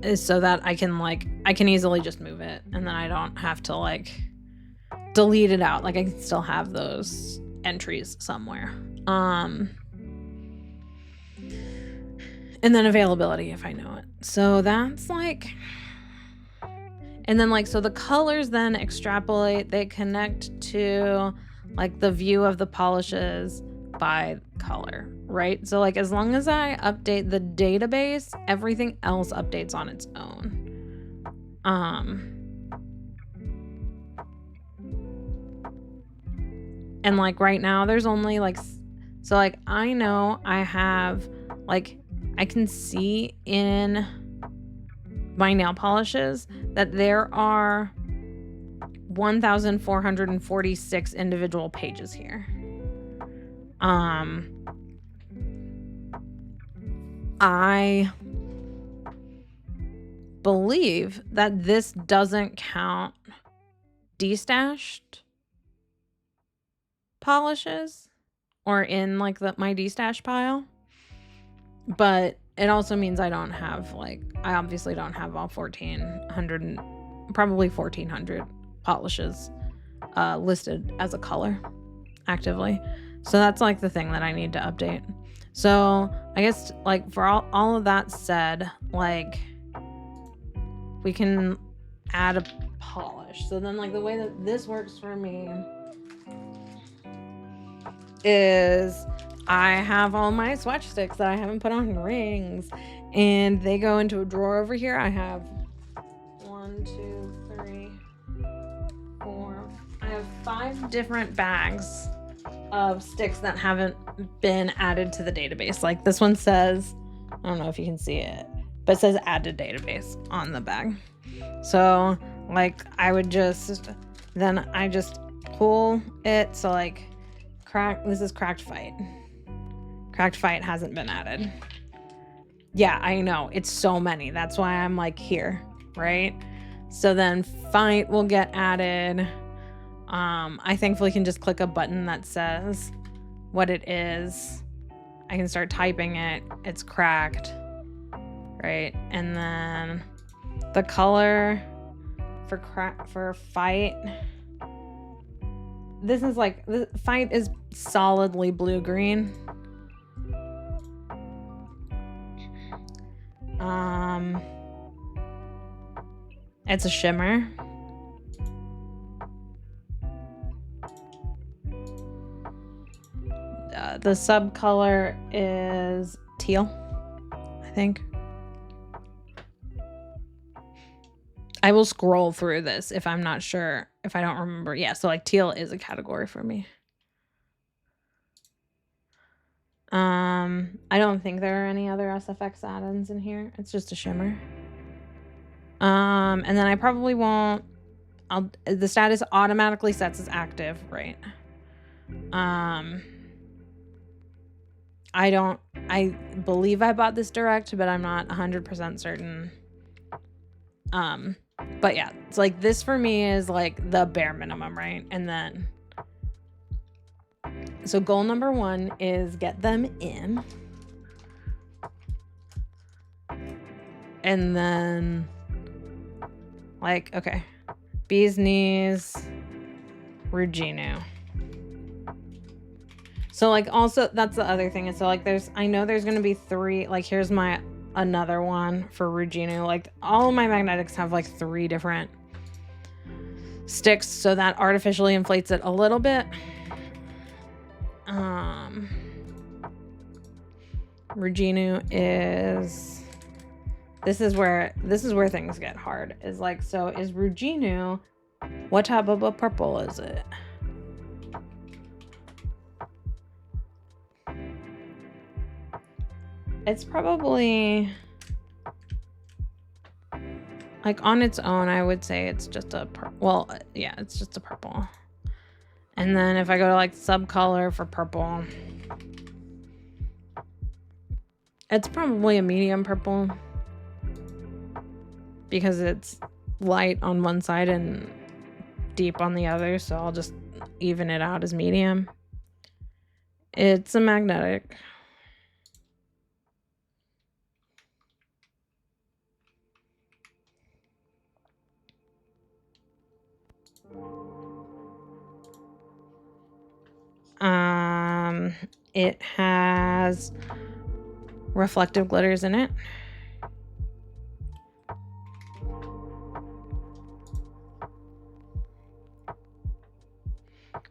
Speaker 1: Is so that I can easily just move it and then I don't have to like delete it out. Like I can still have those entries somewhere. And then availability if I know it. So that's like, and then like, so the colors then extrapolate, they connect to like the view of the polishes by color, right? So like, as long as I update the database, everything else updates on its own. And like right now there's only like, so like I know I have like, I can see in my nail polishes that there are 1,446 individual pages here. I believe that this doesn't count destashed polishes or in like my destash pile. But it also means I don't have like, I obviously don't have all 1,400, probably 1,400 polishes listed as a color actively. So that's like the thing that I need to update. So I guess like for all of that said, like we can add a polish. So then like the way that this works for me is I have all my swatch sticks that I haven't put on rings and they go into a drawer over here. I have 1, 2, 3, 4. I have 5 different bags of sticks that haven't been added to the database. Like this one says, I don't know if you can see it, but it says add to database on the bag. So like I would just pull it. So like this is Cracked Fight. Cracked Fight hasn't been added. Yeah, I know. It's so many. That's why I'm like here, right? So then Fight will get added. I thankfully can just click a button that says what it is. I can start typing it. It's cracked, right? And then the color for Fight. This is like, the Fight is solidly blue-green. It's a shimmer. The sub color is teal, I think. I will scroll through this if I'm not sure, if I don't remember. Yeah, so like teal is a category for me. I don't think there are any other SFX add-ins in here. It's just a shimmer. And then I probably won't, the status automatically sets as active, right? I believe I bought this direct, but I'm not 100% certain. But yeah, it's like this for me is like the bare minimum, right? And then, so goal number 1 is get them in. And then like, okay, Bee's Knees, Rugino. So like also that's the other thing. So like I know there's going to be 3, like here's my another one for Ruginu. Like all of my magnetics have like 3 different sticks, so that artificially inflates it a little bit. Ruginu is... This is where things get hard. Is like, so is Ruginu, what type of a purple is it? It's probably, like on its own, I would say it's just a well, yeah, it's just a purple. And then if I go to like subcolor for purple, it's probably a medium purple because it's light on one side and deep on the other, so I'll just even it out as medium. It's a magnetic. It has reflective glitters in it.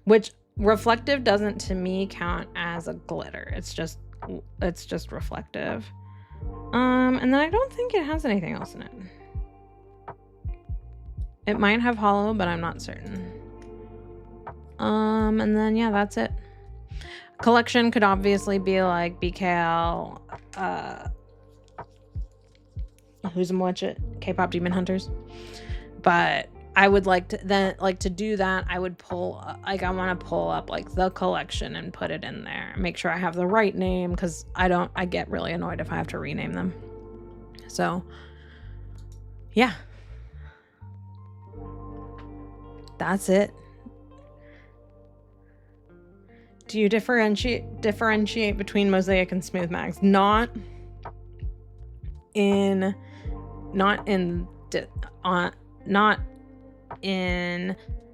Speaker 1: Which reflective doesn't to me count as a glitter. It's just reflective. And then I don't think it has anything else in it. It might have hollow, but I'm not certain. And then yeah, that's it. Collection could obviously be like BKL, Who's and Watch It, K-pop Demon Hunters. But I would like to do that. I would pull, like, I want to pull up like the collection and put it in there. Make sure I have the right name, because I get really annoyed if I have to rename them. So yeah, that's it. Do you differentiate between mosaic and smooth mags? Not in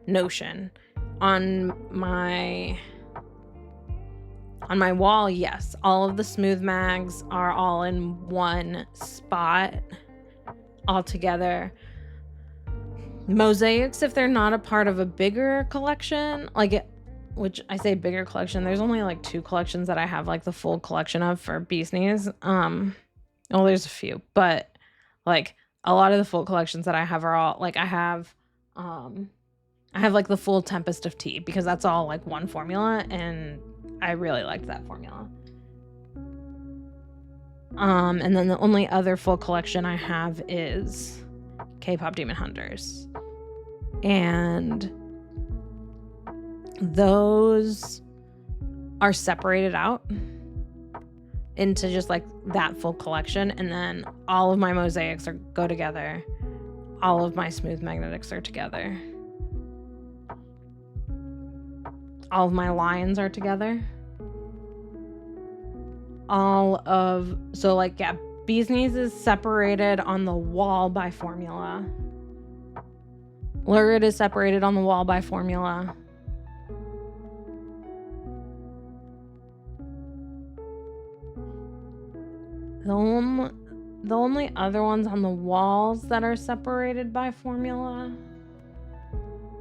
Speaker 1: Notion. On my wall, yes, all of the smooth mags are all in one spot all together. Mosaics, if they're not a part of a bigger collection, which I say bigger collection, there's only like 2 collections that I have like the full collection of for Bee's Knees. Well, there's a few, but like a lot of the full collections that I have are all like, I have like the full Tempest of Tea, because that's all like one formula, and I really liked that formula. And then the only other full collection I have is K-pop Demon Hunters, and those are separated out into just like that full collection, and then all of my mosaics go together, all of my smooth magnetics are together, all of my lines are together, so like, yeah, Bee's Knees is separated on the wall by formula. Lurid is separated on the wall by formula. The only other ones on the walls that are separated by formula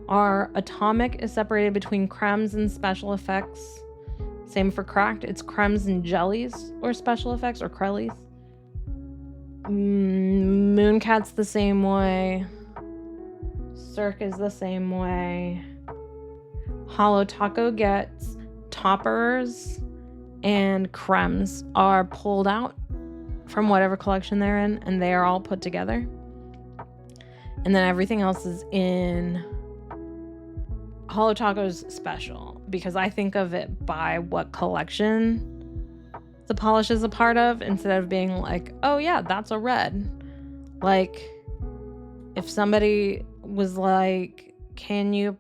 Speaker 1: are Atomic is separated between Cremes and Special Effects. Same for Cracked. It's Cremes and Jellies or Special Effects or Crellies. Mooncat's the same way. Cirque is the same way. Hollow Taco gets Toppers and Cremes are pulled out from whatever collection they're in, and they are all put together. And then everything else is in Hollow Taco's special, because I think of it by what collection the polish is a part of, instead of being like, oh yeah, that's a red. Like, if somebody was like, can you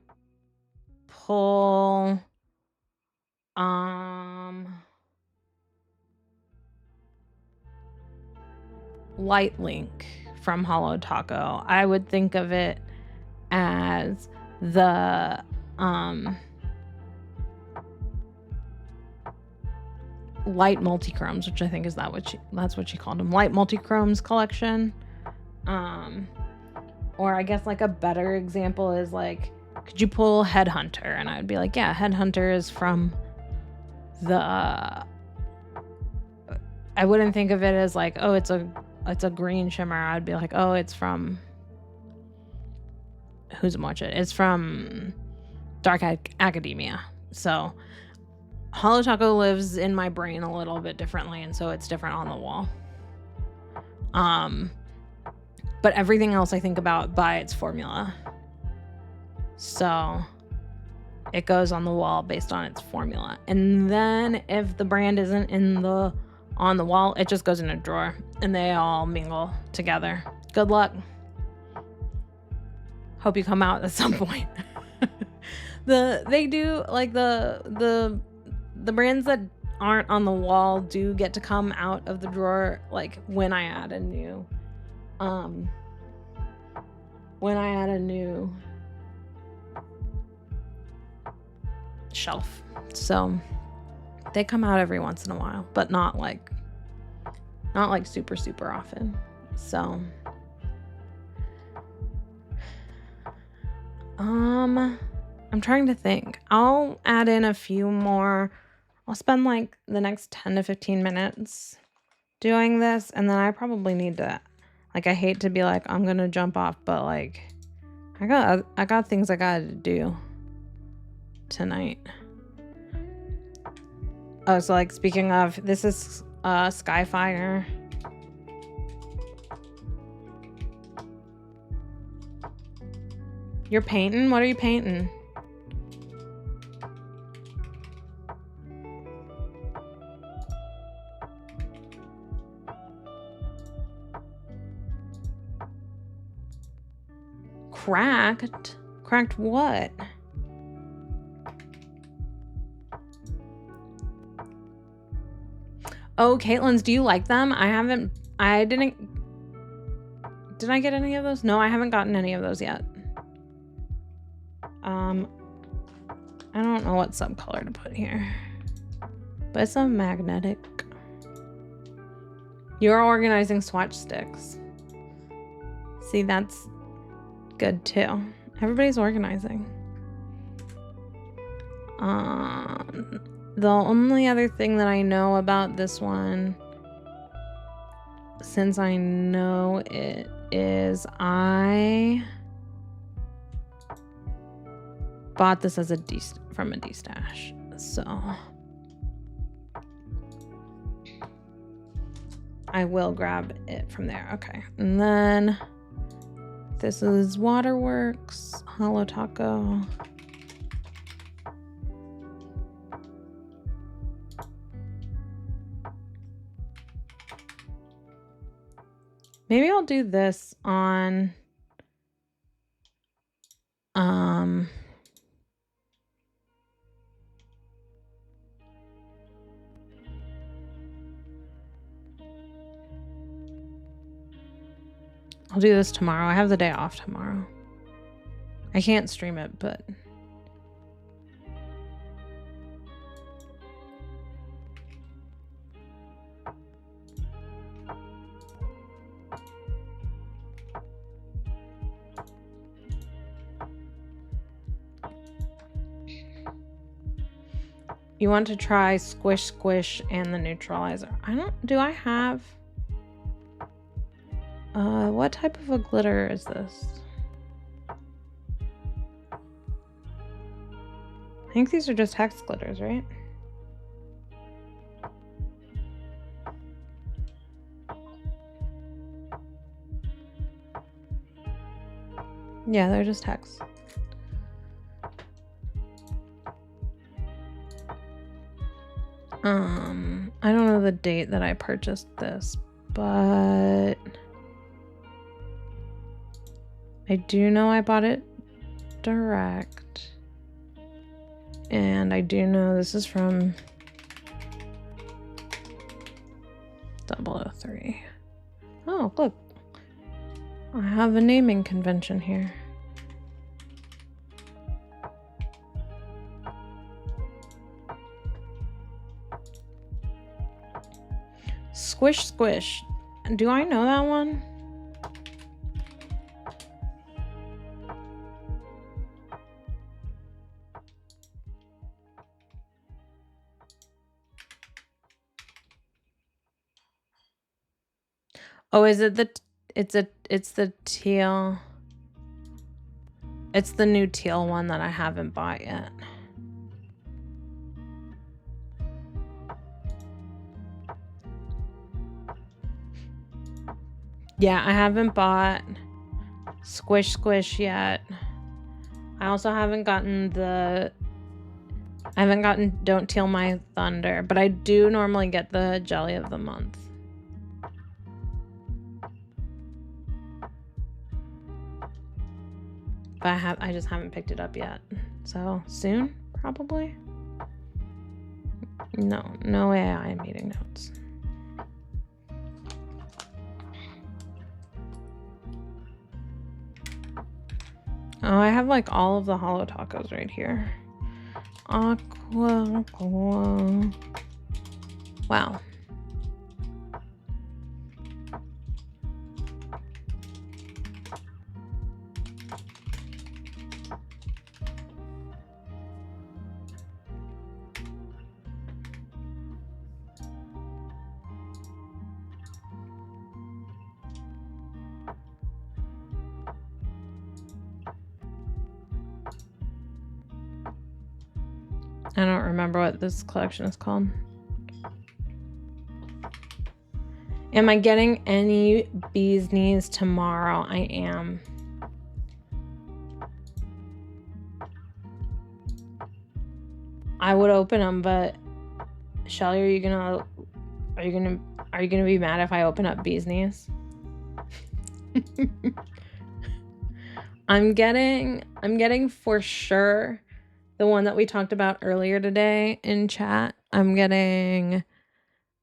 Speaker 1: pull Light Link from Hollow Taco, I would think of it as light multi-chromes, which I think is that's what she called them, light multi-chromes collection. Or I guess like a better example is like, could you pull Headhunter? And I would be like, yeah, Headhunter is from the I wouldn't think of it as like, oh, it's a green shimmer. I'd be like, oh, it's from it's from Dark Academia. So Holo Taco lives in my brain a little bit differently, and so it's different on the wall. But everything else I think about by its formula. So it goes on the wall based on its formula. And then if the brand isn't on the wall, it just goes in a drawer and they all mingle together. Good luck. Hope you come out at some point. They do like the brands that aren't on the wall do get to come out of the drawer like when I add a new shelf. So they come out every once in a while, but not like super often. So I'm trying to think. I'll add in a few more. I'll spend like the next 10 to 15 minutes doing this, and then I probably need to, like, I hate to be like, I'm gonna jump off, but like I got things I gotta do tonight. Oh, so like speaking of, this is Skyfire. You're painting? What are you painting? Cracked? Cracked what? Oh, Caitlin's, do you like them? Did I get any of those? No, I haven't gotten any of those yet. I don't know what subcolor to put here, but it's a magnetic. You're organizing swatch sticks. See, that's good too. Everybody's organizing. The only other thing that I know about this one, since I know it, is I bought this as from a D-stash, so I will grab it from there. Okay, and then this is Waterworks Holo Taco. Maybe I'll do this on I'll do this tomorrow. I have the day off tomorrow. I can't stream it, but you want to try Squish Squish and the neutralizer. Do I have what type of a glitter is this? I think these are just hex glitters, right? Yeah, they're just hex. I don't know the date that I purchased this, but I do know I bought it direct. And I do know this is from 003. Oh, look. I have a naming convention here. Squish Squish. Do I know that one? Oh, is it the it's the teal. It's the new teal one that I haven't bought yet. Yeah, I haven't bought Squish Squish yet. I also haven't gotten Don't Teal My Thunder, but I do normally get the Jelly of the Month. But I just haven't picked it up yet. So soon, probably. No AI meeting notes. Oh, I have like all of the Holo Tacos right here. Aqua. Wow. I don't remember what this collection is called. Am I getting any bee's knees tomorrow? I am. I would open them, but Shelly, are you gonna be mad if I open up bee's knees? I'm getting for sure the one that we talked about earlier today in chat. I'm getting,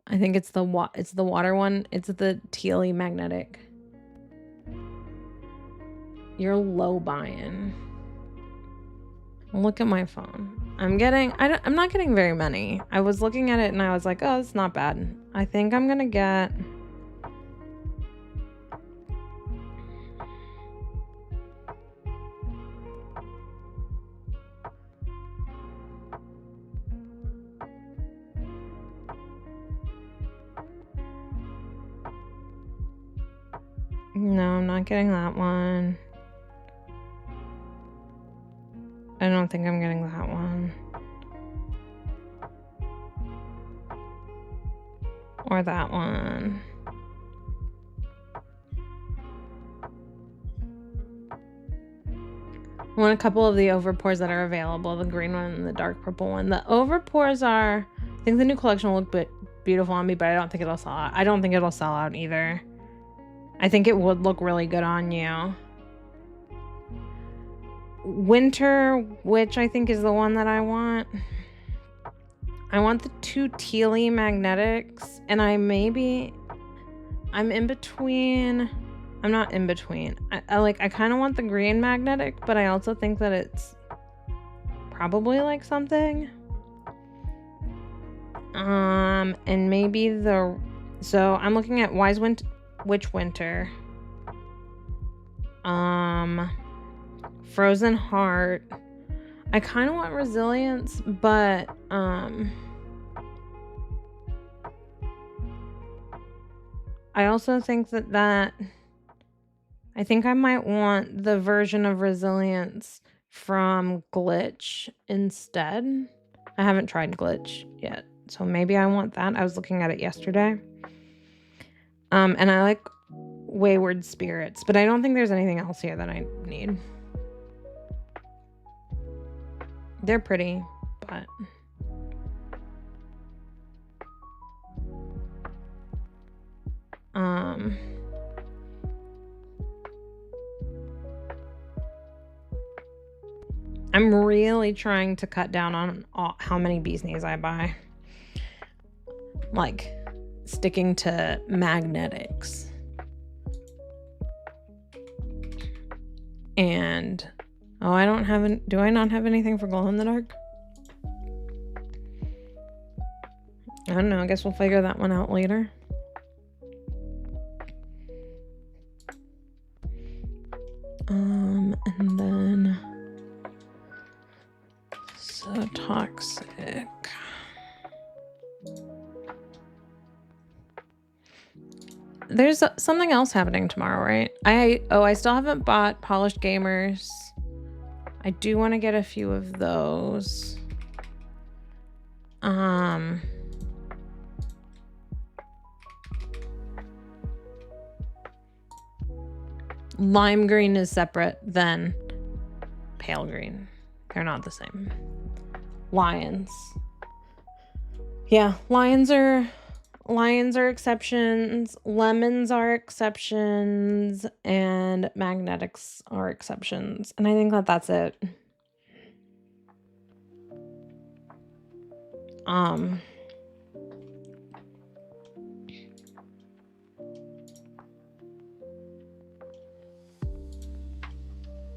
Speaker 1: I think it's the water one. It's the tealy magnetic. You're low buying. Look at my phone. I'm not getting very many. I was looking at it and I was like, oh, it's not bad. I think I'm gonna get No, I'm not getting that one. I don't think I'm getting that one. Or that one. I want a couple of the overpours that are available, the green one and the dark purple one. The overpours are, I think the new collection will look beautiful on me, but I don't think it'll sell out. I don't think it'll sell out either. I think it would look really good on you. Winter, which I think is the one that I want. I want the two tealy magnetics, and I'm in between. I'm not in between. I kind of want the green magnetic, but I also think that it's probably like something. And maybe so I'm looking at Witch Winter. Frozen Heart. I kind of want Resilience, but I also think that I think I might want the version of Resilience from Glitch instead. I haven't tried Glitch yet, so maybe I want that. I was looking at it yesterday. And I like Wayward Spirits, but I don't think there's anything else here that I need. They're pretty, but I'm really trying to cut down on how many bee's knees I buy. Like sticking to magnetics. And do I not have anything for glow in the dark? I don't know, I guess we'll figure that one out later. pick. There's something else happening tomorrow, right? I still haven't bought Polished Gamers. I do want to get a few of those. Lime green is separate than pale green. They're not the same. Lions. Yeah, lions are exceptions, lemons are exceptions, and magnetics are exceptions. And I think that that's it.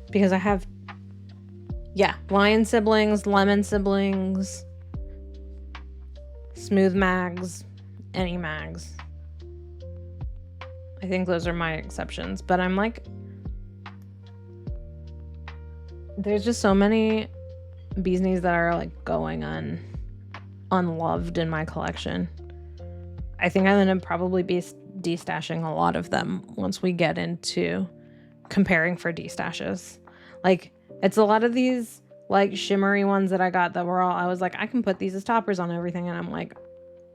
Speaker 1: Because I have, yeah, lion siblings, lemon siblings, smooth mags, any mags. I think those are my exceptions, but I'm like, there's just so many bee's knees that are like going unloved in my collection. I think I'm gonna probably be destashing a lot of them once we get into comparing for destashes. Like, it's a lot of these like shimmery ones that I got that were all, I was like, I can put these as toppers on everything, and I'm like,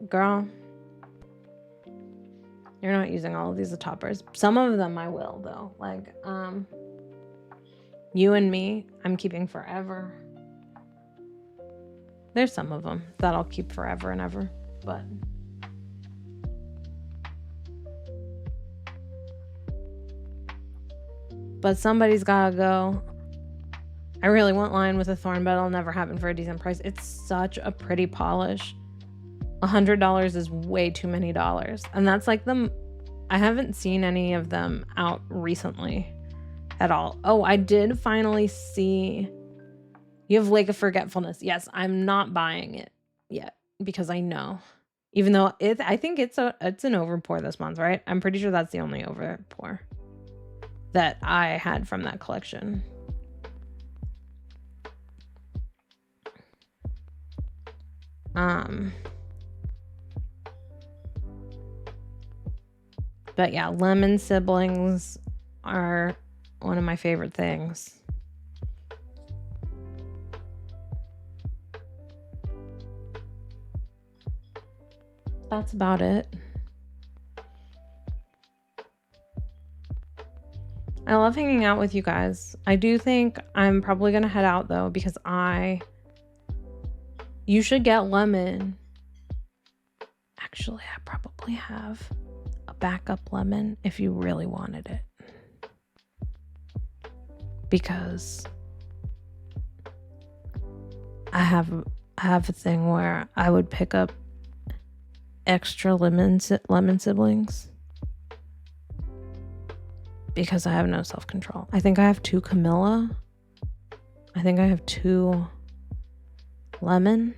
Speaker 1: girl, you're not using all of these as toppers. Some of them I will though. Like, You and Me, I'm keeping forever. There's some of them that I'll keep forever and ever, but somebody's gotta go. I really want Lion with a Thorn, but it'll never happen for a decent price. It's such a pretty polish. $100 is way too many dollars. And that's like I haven't seen any of them out recently at all. Oh, I did finally see, you have Lake of Forgetfulness. Yes, I'm not buying it yet because I know. Even though I think it's an overpour this month, right? I'm pretty sure that's the only overpour that I had from that collection. But yeah, lemon siblings are one of my favorite things. That's about it. I love hanging out with you guys. I do think I'm probably gonna head out though, because you should get lemon. Actually, I probably have a backup lemon if you really wanted it. Because I have a thing where I would pick up extra lemon siblings because I have no self-control. I think I have 2 Camilla. I think I have 2 lemon.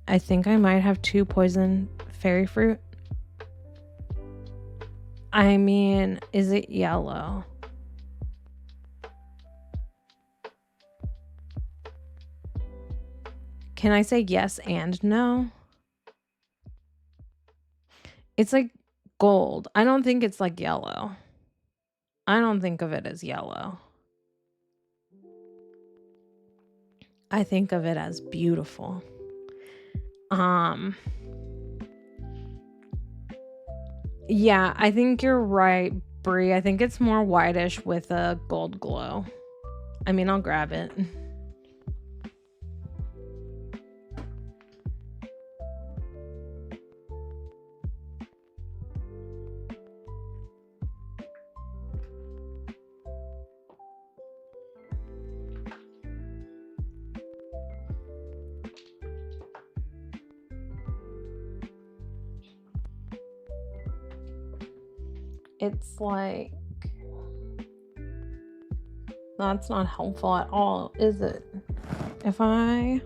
Speaker 1: I think I might have 2 poison fairy fruit. I mean, is it yellow? Can I say yes and no? It's like gold. I don't think it's like yellow. I don't think of it as yellow. I think of it as beautiful. Yeah, I think you're right, Brie. I think it's more whitish with a gold glow. I mean, I'll grab it. It's like, that's not helpful at all, is it? If I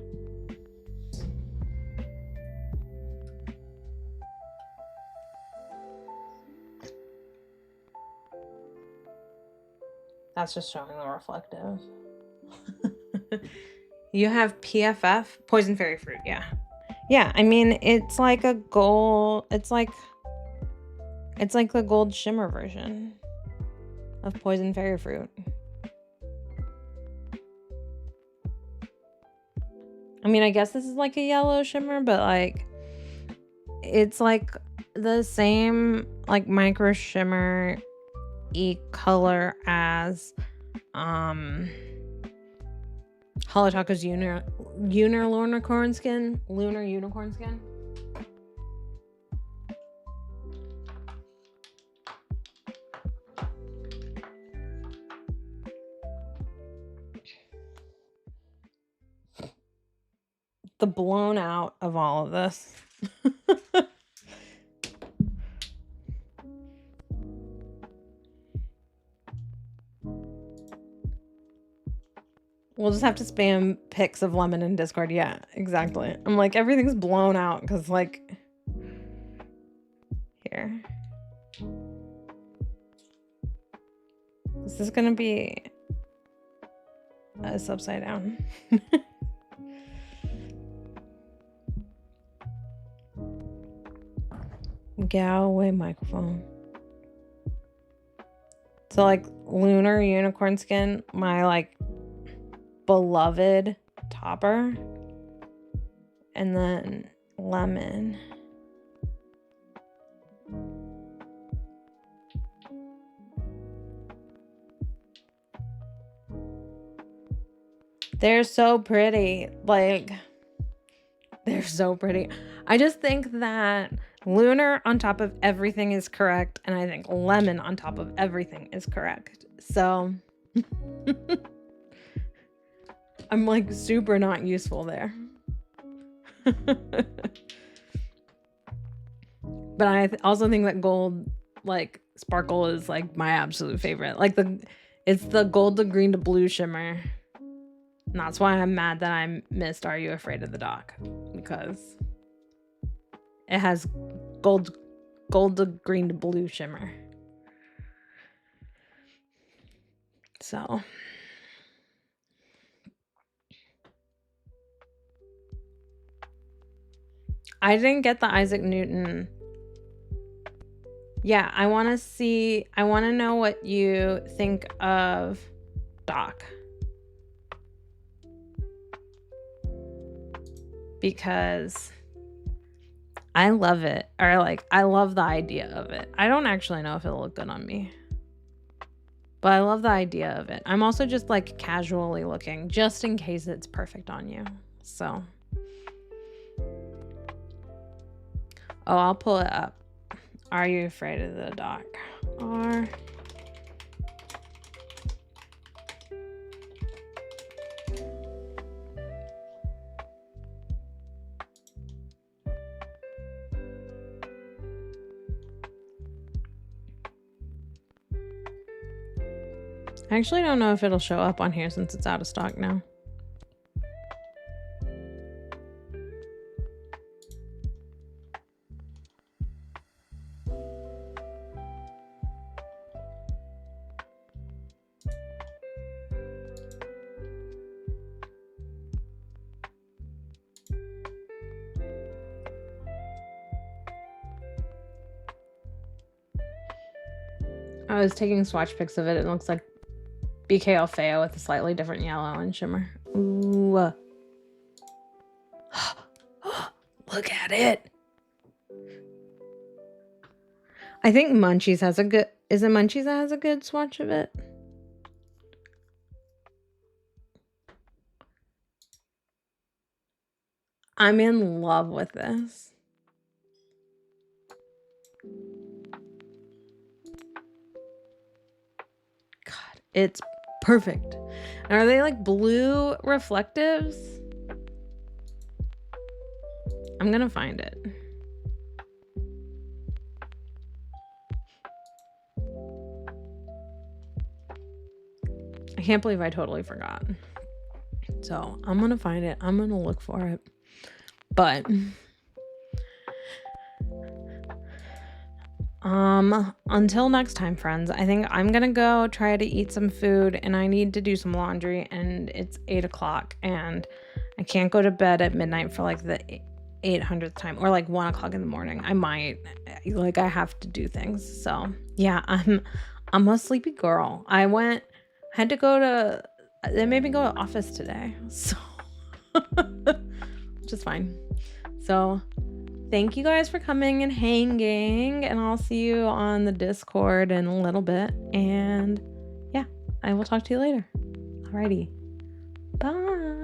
Speaker 1: that's just showing the reflective. You have PFF, poison fairy fruit. Yeah. Yeah, I mean, it's like a gold, it's like the gold shimmer version of poison fairy fruit. I mean, I guess this is like a yellow shimmer, but like it's like the same like micro shimmer color as Holotaco's lunar unicorn skin. The blown out of all of this. We'll just have to spam pics of lemon in Discord. Yeah, exactly. I'm like, everything's blown out because like here. Is this gonna be us upside down? Galway microphone. So like lunar unicorn skin, my like beloved topper, and then lemon. They're so pretty. Like, they're so pretty. I just think that lunar on top of everything is correct, and I think lemon on top of everything is correct. So I'm like super not useful there. But I also think that gold like sparkle is like my absolute favorite. Like it's the gold to green to blue shimmer. And that's why I'm mad that I missed Are You Afraid of the Dark? Because it has gold to green to blue shimmer. So I didn't get the Isaac Newton. Yeah, I want to know what you think of Doc. Because I love it. Or like, I love the idea of it. I don't actually know if it'll look good on me. But I love the idea of it. I'm also just like casually looking, just in case it's perfect on you. So. Oh, I'll pull it up. Are You Afraid of the Dark? I actually don't know if it'll show up on here since it's out of stock now. I was taking swatch pics of it. It looks like BK Alfeo with a slightly different yellow and shimmer. Ooh. Look at it. I think Munchies has a good... Is it Munchies that has a good swatch of it? I'm in love with this. God, it's perfect. And are they like blue reflectives? I'm gonna find it. I can't believe I totally forgot. So I'm gonna find it. I'm gonna look for it. But Until next time, friends, I think I'm gonna go try to eat some food and I need to do some laundry, and it's 8 o'clock and I can't go to bed at midnight for like the 800th time, or like 1 o'clock in the morning. I might, like, I have to do things. So yeah, I'm a sleepy girl. Had to go to, they made me go to office today. So which is fine. So thank you guys for coming and hanging, and I'll see you on the Discord in a little bit. And yeah, I will talk to you later. Alrighty. Bye.